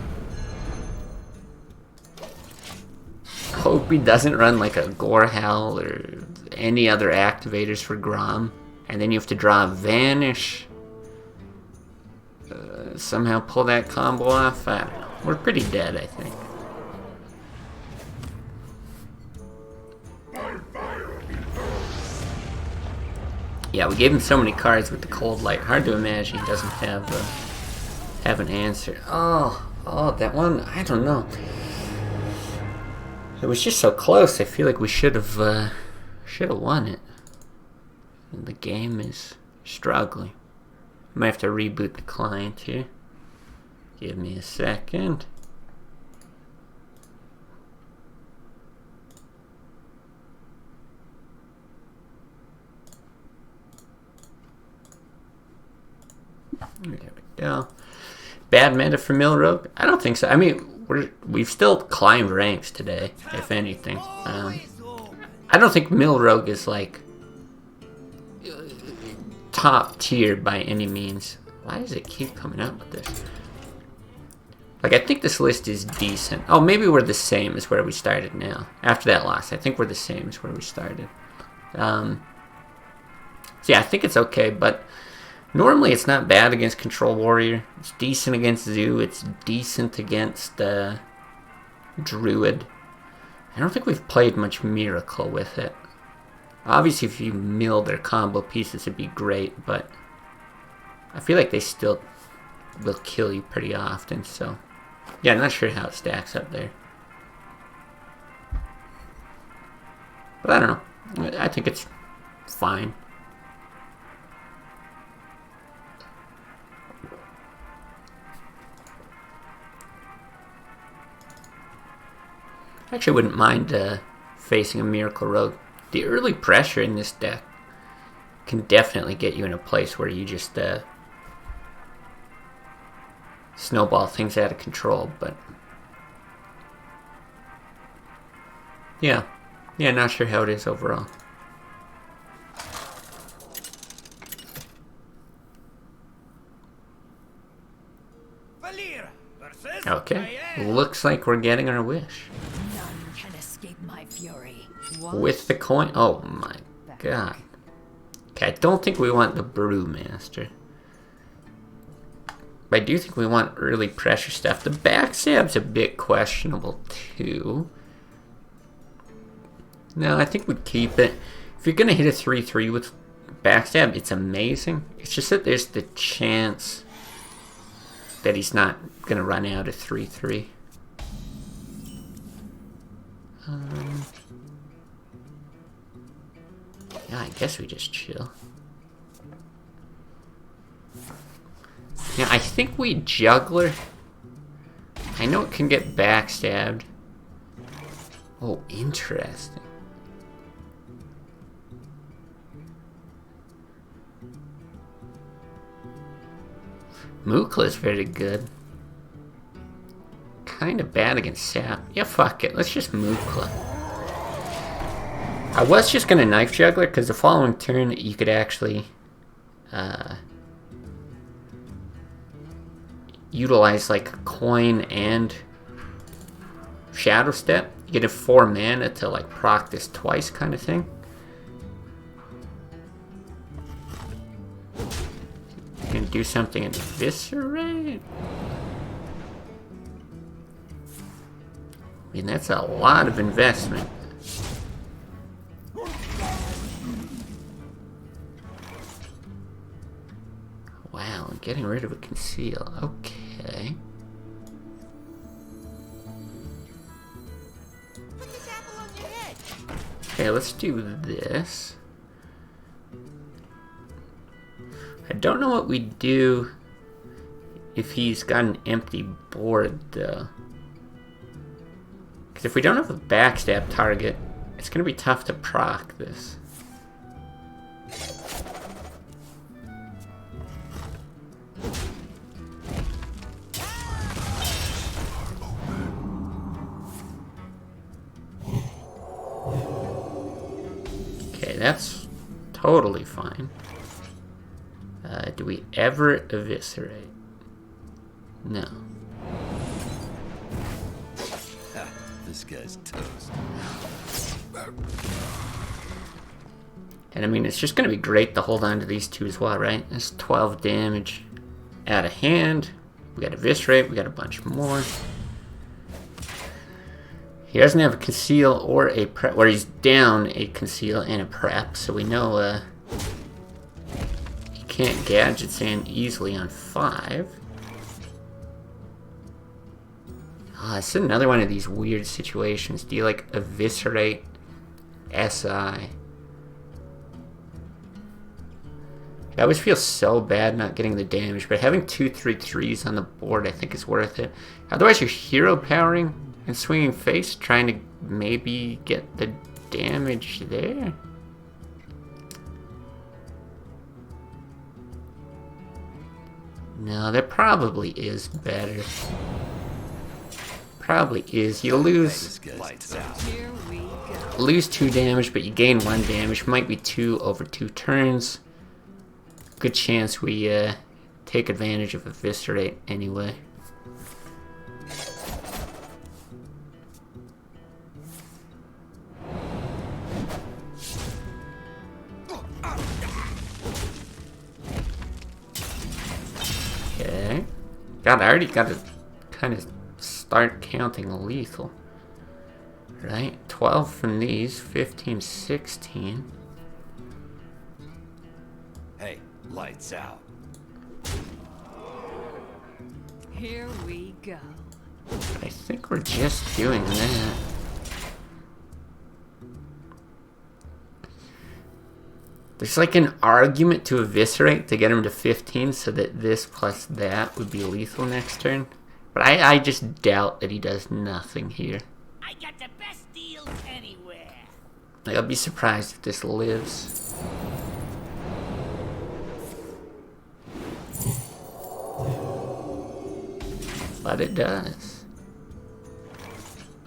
Hope he doesn't run like a Gorehowl or any other activators for Grom. And then you have to draw a Vanish. Somehow pull that combo off. I don't know. We're pretty dead, I think. Yeah, we gave him so many cards with the Cold Light. Hard to imagine he doesn't have an answer. Oh, that one, I don't know. It was just so close. I feel like we should have won it. And the game is struggling. Might have to reboot the client here. Give me a second. There we go. Bad meta for Milrogue? I don't think so. I mean, we've still climbed ranks today, if anything. I don't think Milrogue is like top tier by any means. Why does it keep coming up with this? Like, I think this list is decent. Oh, maybe we're the same as where we started now. After that loss, I think we're the same as where we started. So yeah, I think it's okay, but normally it's not bad against Control Warrior. It's decent against Zoo. It's decent against Druid. I don't think we've played much Miracle with it. Obviously, if you mill their combo pieces, it'd be great, but I feel like they still will kill you pretty often, so... Yeah, I'm not sure how it stacks up there. But I don't know. I think it's fine. I actually wouldn't mind facing a Miracle Rogue. The early pressure in this deck can definitely get you in a place where you just snowball things out of control, but yeah, not sure how it is overall. Okay, looks like we're getting our wish. None can escape my fury. With the coin. Oh my god. Okay, I don't think we want the Brewmaster. But I do think we want early pressure stuff. The backstab's a bit questionable too. No, I think we'd keep it. If you're gonna hit a 3-3 with backstab, it's amazing. It's just that there's the chance that he's not gonna run out of 3-3. Yeah, I guess we just chill. Yeah, I think we Juggler. I know it can get backstabbed. Oh, interesting. Mukla is very good. Kind of bad against Sap. Yeah, fuck it. Let's just Mukla. I was just gonna Knife Juggler because the following turn you could actually utilize like coin and Shadow Step. You get a 4 mana to like proc this twice kind of thing. You can do something in Eviscerate. I mean, that's a lot of investment. Wow, I'm getting rid of a Conceal. Okay. Put this apple on your head. Okay, let's do this. I don't know what we do if he's got an empty board, though. Because if we don't have a backstab target, it's going to be tough to proc this. Okay, that's totally fine. Do we ever Eviscerate? No. This guy's toast. And I mean, it's just going to be great to hold on to these two as well, right? That's 12 damage out of hand. We got Eviscerate, we got a bunch more. He doesn't have a Conceal or a Prep, where he's down a Conceal and a Prep, so we know he can't Gadgets in easily on 5. Oh, it's another one of these weird situations. Do you like Eviscerate SI? I always feel so bad not getting the damage, but having 2/3/3s on the board I think is worth it. Otherwise you're hero powering and swinging face, trying to maybe get the damage there. No, there probably is better. Probably is. You This guy's toast. Here we go. lose 2 damage, but you gain 1 damage. Might be 2 over 2 turns. Good chance we take advantage of Eviscerate anyway. God, I already got to kind of start counting lethal. Right? 12 from these, 15, 16. Hey, lights out. Here we go. I think we're just doing that. There's like an argument to eviscerate to get him to 15 so that this plus that would be lethal next turn. But I just doubt that he does nothing here. I got the best deals anywhere. Like, I'll be surprised if this lives. But it does.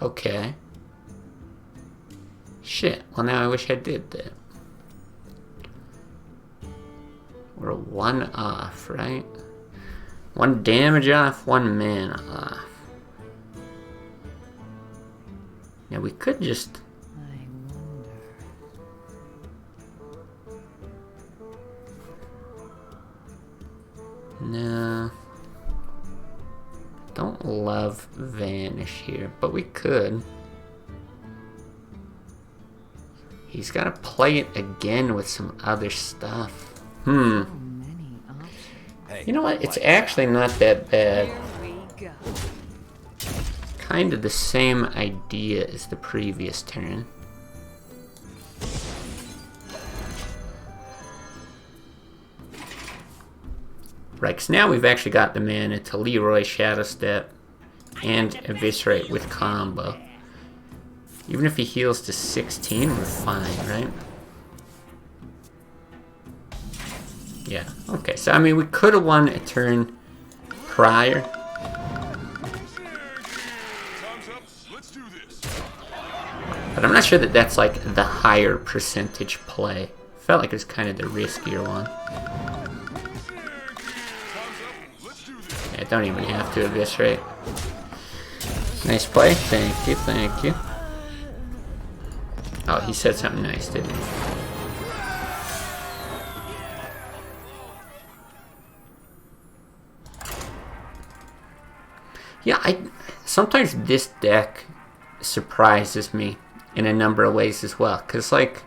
Okay. Shit. Well, now I wish I did that. We're 1 off, right? 1 damage off, 1 mana off. Now we could just... I wonder. No. Don't love Vanish here, but we could. He's got to play it again with some other stuff. So many options. Hey, You know what? It's lights actually not that bad. Here we go. Kind of the same idea as the previous turn. Right, because now we've actually got the mana to Leroy Shadow Step and Eviscerate with combo. Even if he heals to 16, we're fine, right? Yeah, okay. So, I mean, we could have won a turn prior. But I'm not sure that that's, like, the higher percentage play. Felt like it was kind of the riskier one. Yeah, don't even have to eviscerate. Nice play. Thank you, thank you. Oh, he said something nice, didn't he? Yeah, sometimes this deck surprises me in a number of ways as well. Because, like,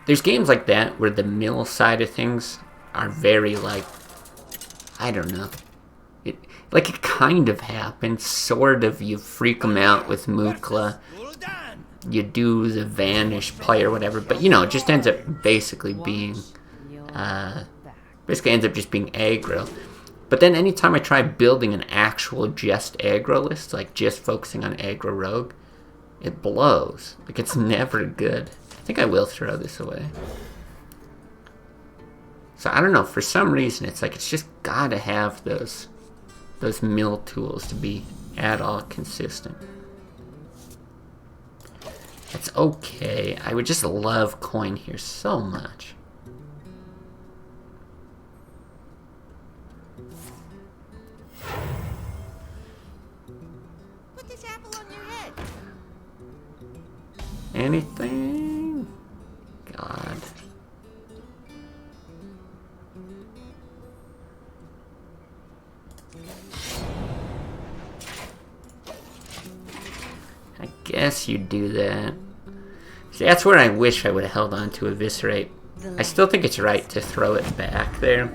there's games like that where the mill side of things are very, like, I don't know. It kind of happens, sort of. You freak them out with Mukla. You do the Vanish play or whatever. But, you know, it just ends up basically being... basically ends up just being aggro. But then anytime I try building an actual just aggro list, like just focusing on aggro rogue, it blows. Like, it's never good. I think I will throw this away. So I don't know, for some reason it's like it's just gotta have those mill tools to be at all consistent. That's okay. I would just love coin here so much. Put this apple on your head. Anything? God. I guess you do that. See, that's where I wish I would have held on to Eviscerate. I still think it's right to throw it back there.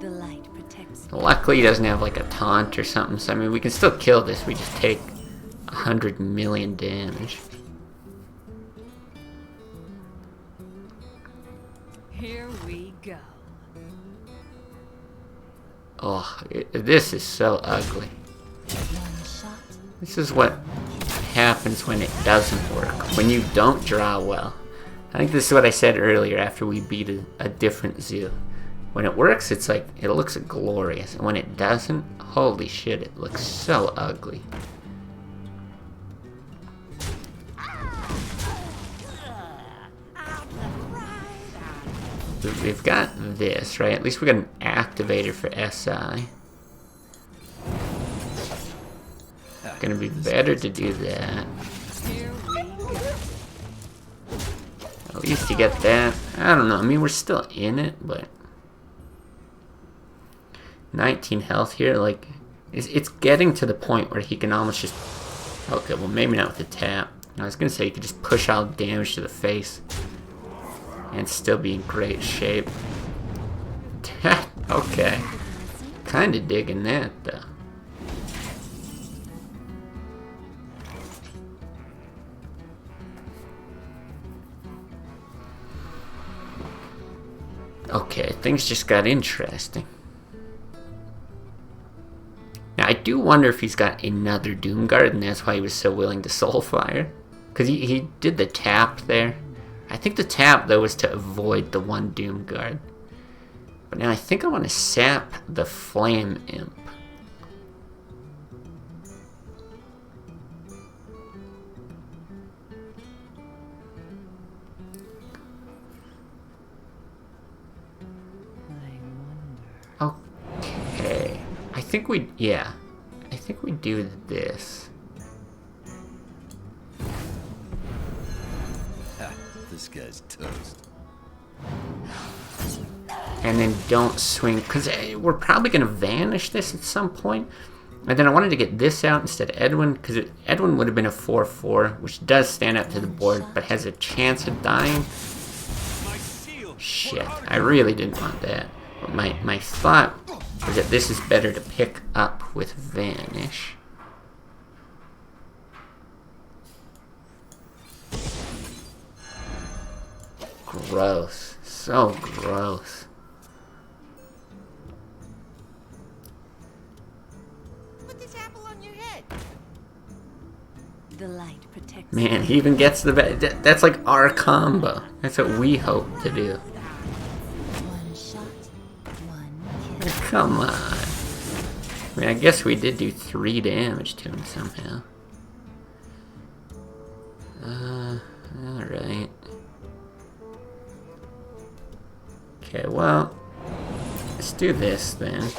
The light protects. Luckily, he doesn't have like a taunt or something, so I mean, we can still kill this. We just take 100 million damage. Here we go. Oh, this is so ugly. One shot. This is what happens when it doesn't work, when you don't draw well. I think this is what I said earlier after we beat a different zoo. When it works, it's like, it looks glorious, and when it doesn't, holy shit, it looks so ugly. We've got this, right? At least we got an activator for SI. Gonna be better to do that. Here we go. At least you get that. I don't know. I mean, we're still in it, but 19 health here. Like, it's getting to the point where he can almost just... Okay, well, maybe not with the tap. I was gonna say he could just push out damage to the face and still be in great shape. Okay. Kinda digging that, though. Okay, things just got interesting. Now, I do wonder if he's got another Doomguard, and that's why he was so willing to Soulfire. Because he did the tap there. I think the tap, though, was to avoid the one Doomguard. But now I think I want to sap the Flame Imp. Okay. I think we do this. Ha, this guy's toast. And then don't swing, because we're probably going to vanish this at some point. And then I wanted to get this out instead of Edwin, because Edwin would have been a 4/4, which does stand up to the board, but has a chance of dying. Shit, I really didn't want that. But my thought was that this is better to pick up with Vanish. Gross. So gross. Put this apple on your head. The light protects. Man, he even gets the... That's like our combo. That's what we hope to do. One shot, one kill. Come on. I mean, I guess we did do 3 damage to him somehow. Alright. Okay, well, let's do this then. This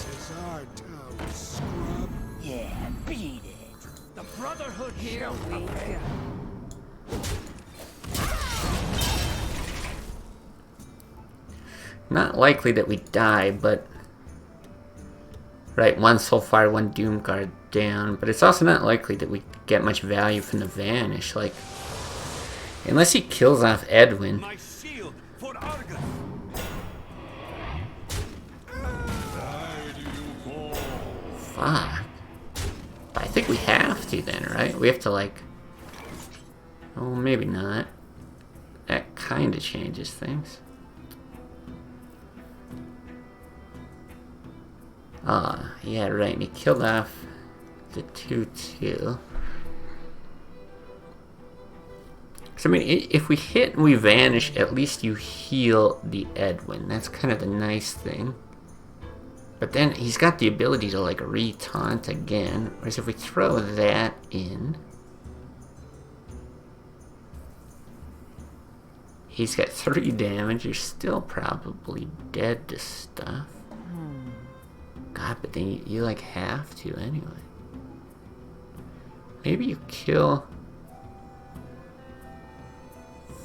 is our town, scrub. Yeah, beat it. The Brotherhood Here we go. Not likely that we die, but... Right, 1 Soulfire, 1 Doomguard down. But it's also not likely that we get much value from the Vanish. Like, unless he kills off Edwin. My shield for Argus. Fuck. I think we have to then, right? We have to, like... Oh, maybe not. That kind of changes things. Ah, yeah, right. And he killed off the 2/2. So, I mean, if we hit and we vanish, at least you heal the Edwin. That's kind of the nice thing. But then he's got the ability to, like, re-taunt again. Whereas if we throw that in... He's got 3 damage. You're still probably dead to stuff. God, but then you like have to anyway. Maybe you kill...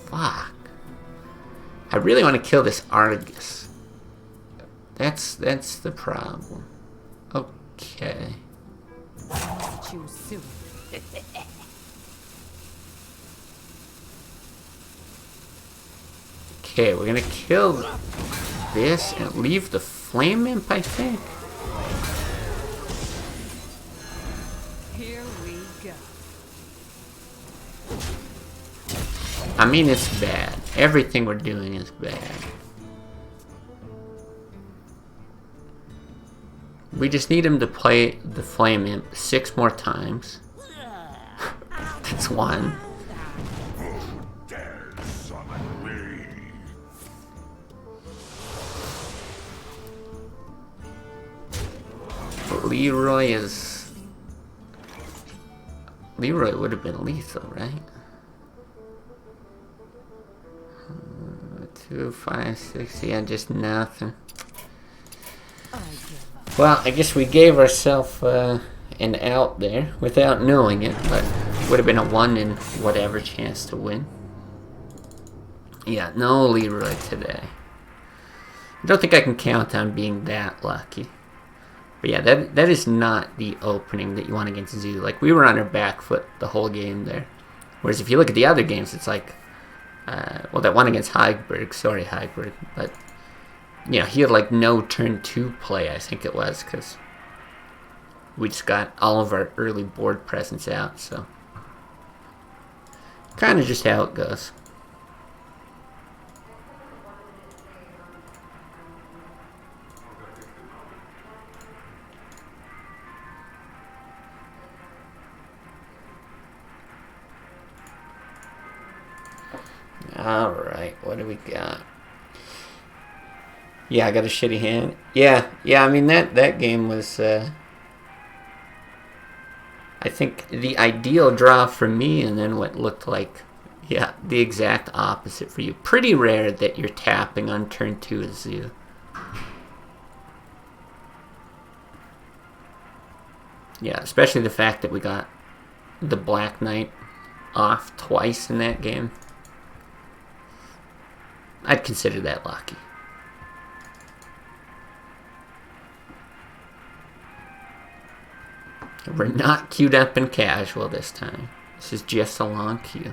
Fuck. I really want to kill this Argus. That's the problem. Okay. Too soon. Okay, we're gonna kill this and leave the Flame Imp, I think. Here we go. I mean, it's bad. Everything we're doing is bad. We just need him to play the Flame Imp 6 more times. That's 1. Dare summon me. Leroy would have been lethal, right? 2, 5, 6, yeah, just nothing. Well, I guess we gave ourselves an out there without knowing it, but would have been a 1 in whatever chance to win. Yeah, no Leroy today. I don't think I can count on being that lucky. But yeah, that is not the opening that you want against Zoo. Like, we were on our back foot the whole game there. Whereas if you look at the other games, it's like, well, that one against Heiberg, but, you know, he had like no turn 2 play, I think it was, because we just got all of our early board presence out, so kind of just how it goes. Alright, what do we got? Yeah, I got a shitty hand. Yeah, I mean, that game was, I think, the ideal draw for me, and then what looked like, yeah, the exact opposite for you. Pretty rare that you're tapping on turn 2 as Zoo. Yeah, especially the fact that we got the Black Knight off twice in that game. I'd consider that lucky. We're not queued up in casual this time. This is just a long queue.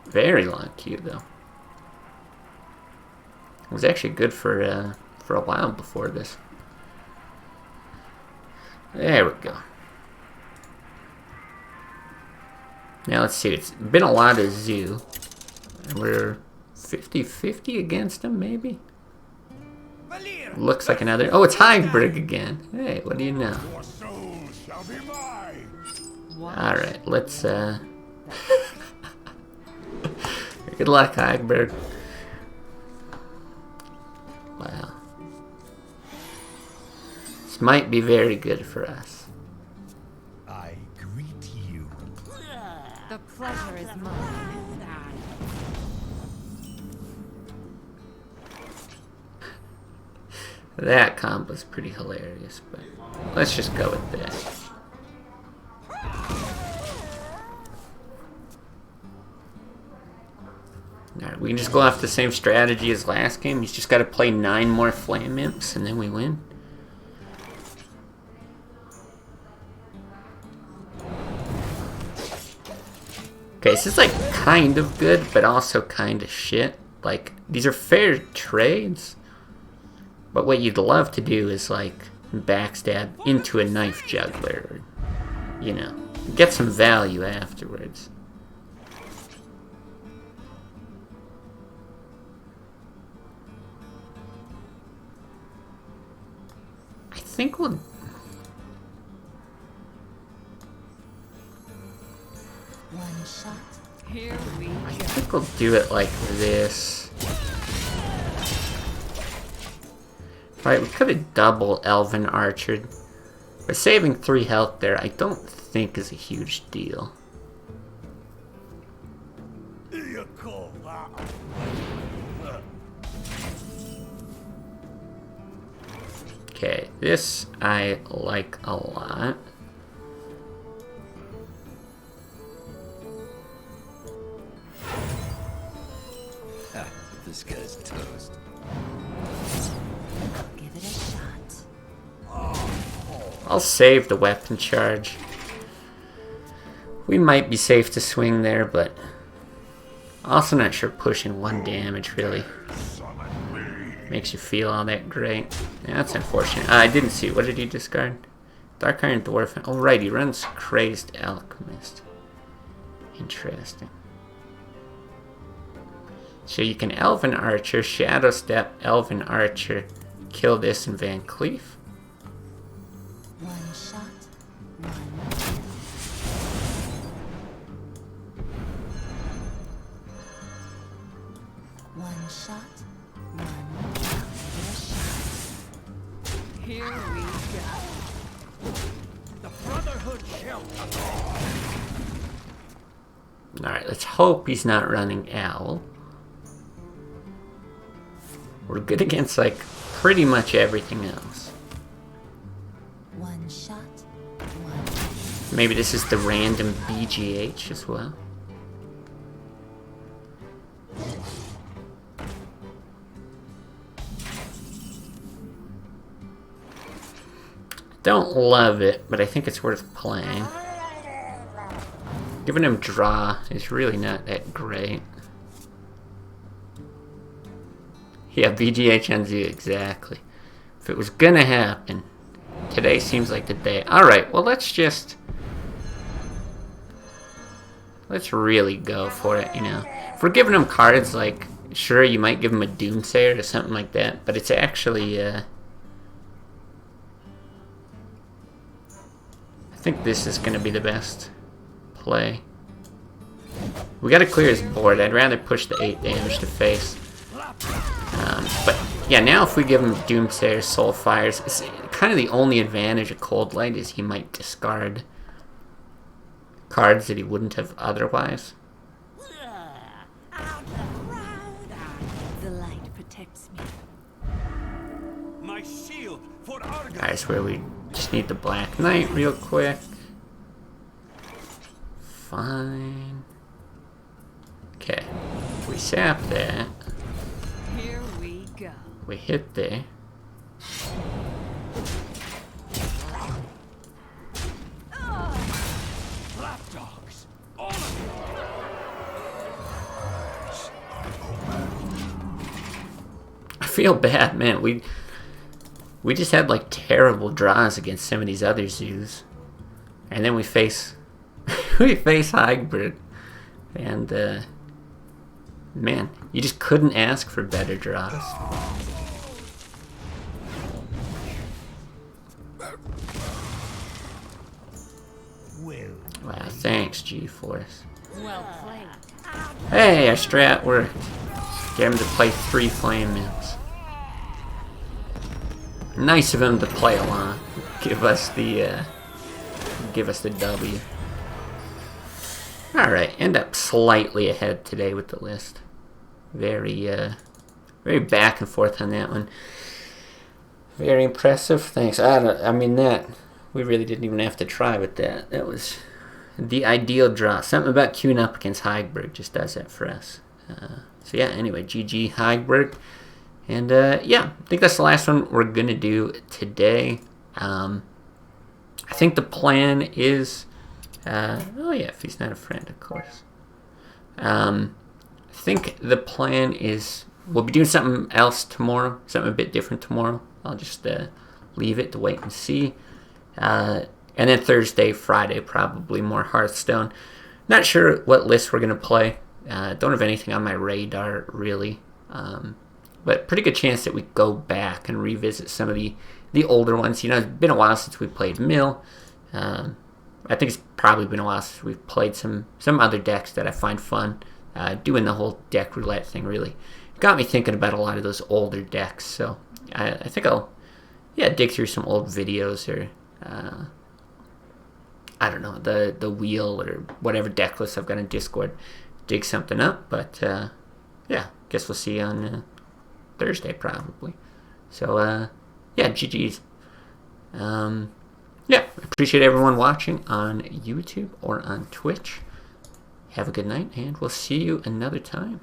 Very long queue, though. It was actually good for a while before this. There we go. Now let's see, it's been a lot of Zoo. And we're 50-50 against him, maybe? Looks like another... Oh, it's Heiberg again. Hey, what do you know? Your soul shall be mine. Alright, let's... Good luck, Heiberg. Wow. This might be very good for us. I greet you. The pleasure is mine. That combo's pretty hilarious, but let's just go with that. Alright, we can just go off the same strategy as last game. He's just got to play 9 more Flame Imps, and then we win. Okay, this is like kind of good, but also kind of shit. Like, these are fair trades, but what you'd love to do is like backstab into a Knife Juggler, or, you know, get some value afterwards. I think we'll... One shot. Here we I go. think we'll do it like this. Right, we could have double Elven Archered. But saving 3 health there, I don't think is a huge deal. You call that? Okay, this I like a lot. Ha, this guy's toast. Give it a shot. I'll save the weapon charge. We might be safe to swing there, but also not sure pushing 1 damage really makes you feel all that great. Yeah, that's unfortunate. I didn't see. What did he discard? Dark Iron Dwarf. Oh, right. He runs Crazed Alchemist. Interesting. So you can Elven Archer, Shadow Step, Elven Archer, kill this in Van Cleef. One shot. One shot. Here we go. The Brotherhood shall Alright, let's hope he's not running Owl. We're good against, like, pretty much everything else. One shot. One. Maybe this is the random BGH as well. Don't love it, but I think it's worth playing. Giving him draw is really not that great. Yeah, BGHNZ, exactly. If it was gonna happen, today seems like the day. Alright, well let's really go for it, you know. If we're giving him cards, like, sure, you might give him a Doomsayer or something like that, but it's actually, I think this is gonna be the best play. We gotta clear his board. I'd rather push the 8 damage to face. But yeah, now if we give him Doomsayer, Soulfires, it's kind of the only advantage of Cold Light is he might discard cards that he wouldn't have otherwise. The light protects me. My shield for Argus. Guys, where we just need the Black Knight real quick. Fine. Okay, we sap that. Here we go. We hit there. Lapdogs. All of you. I feel bad, man. We just had like terrible draws against some of these other zoos, and then we face Heigbert, and man, you just couldn't ask for better draws. Wow, thanks, G-Force. Well played. Hey, our strat worked. Get him to play 3 Flame Imps. Nice of him to play along. Give us the W. Alright, end up slightly ahead today with the list. Very back and forth on that one. Very impressive. Thanks. I mean that. We really didn't even have to try with that. That was the ideal draw. Something about queuing up against Heigbert just does that for us. So yeah, anyway, GG Heigbert. And yeah, I think that's the last one we're going to do today. I think the plan is... oh yeah, if he's not a friend, of course. I think the plan is... We'll be doing something else tomorrow. Something a bit different tomorrow. I'll just leave it to wait and see. And then Thursday, Friday, probably more Hearthstone. Not sure what list we're going to play. Don't have anything on my radar, really. But pretty good chance that we go back and revisit some of the older ones. You know, it's been a while since we played Mill. I think it's probably been a while since we've played some other decks that I find fun. Doing the whole deck roulette thing really got me thinking about a lot of those older decks. So I think I'll dig through some old videos or I don't know, the wheel or whatever deck list I've got in Discord. Dig something up, but yeah, guess we'll see you on Thursday probably. So yeah, GG's. Yeah, appreciate everyone watching on YouTube or on Twitch. Have a good night, and we'll see you another time.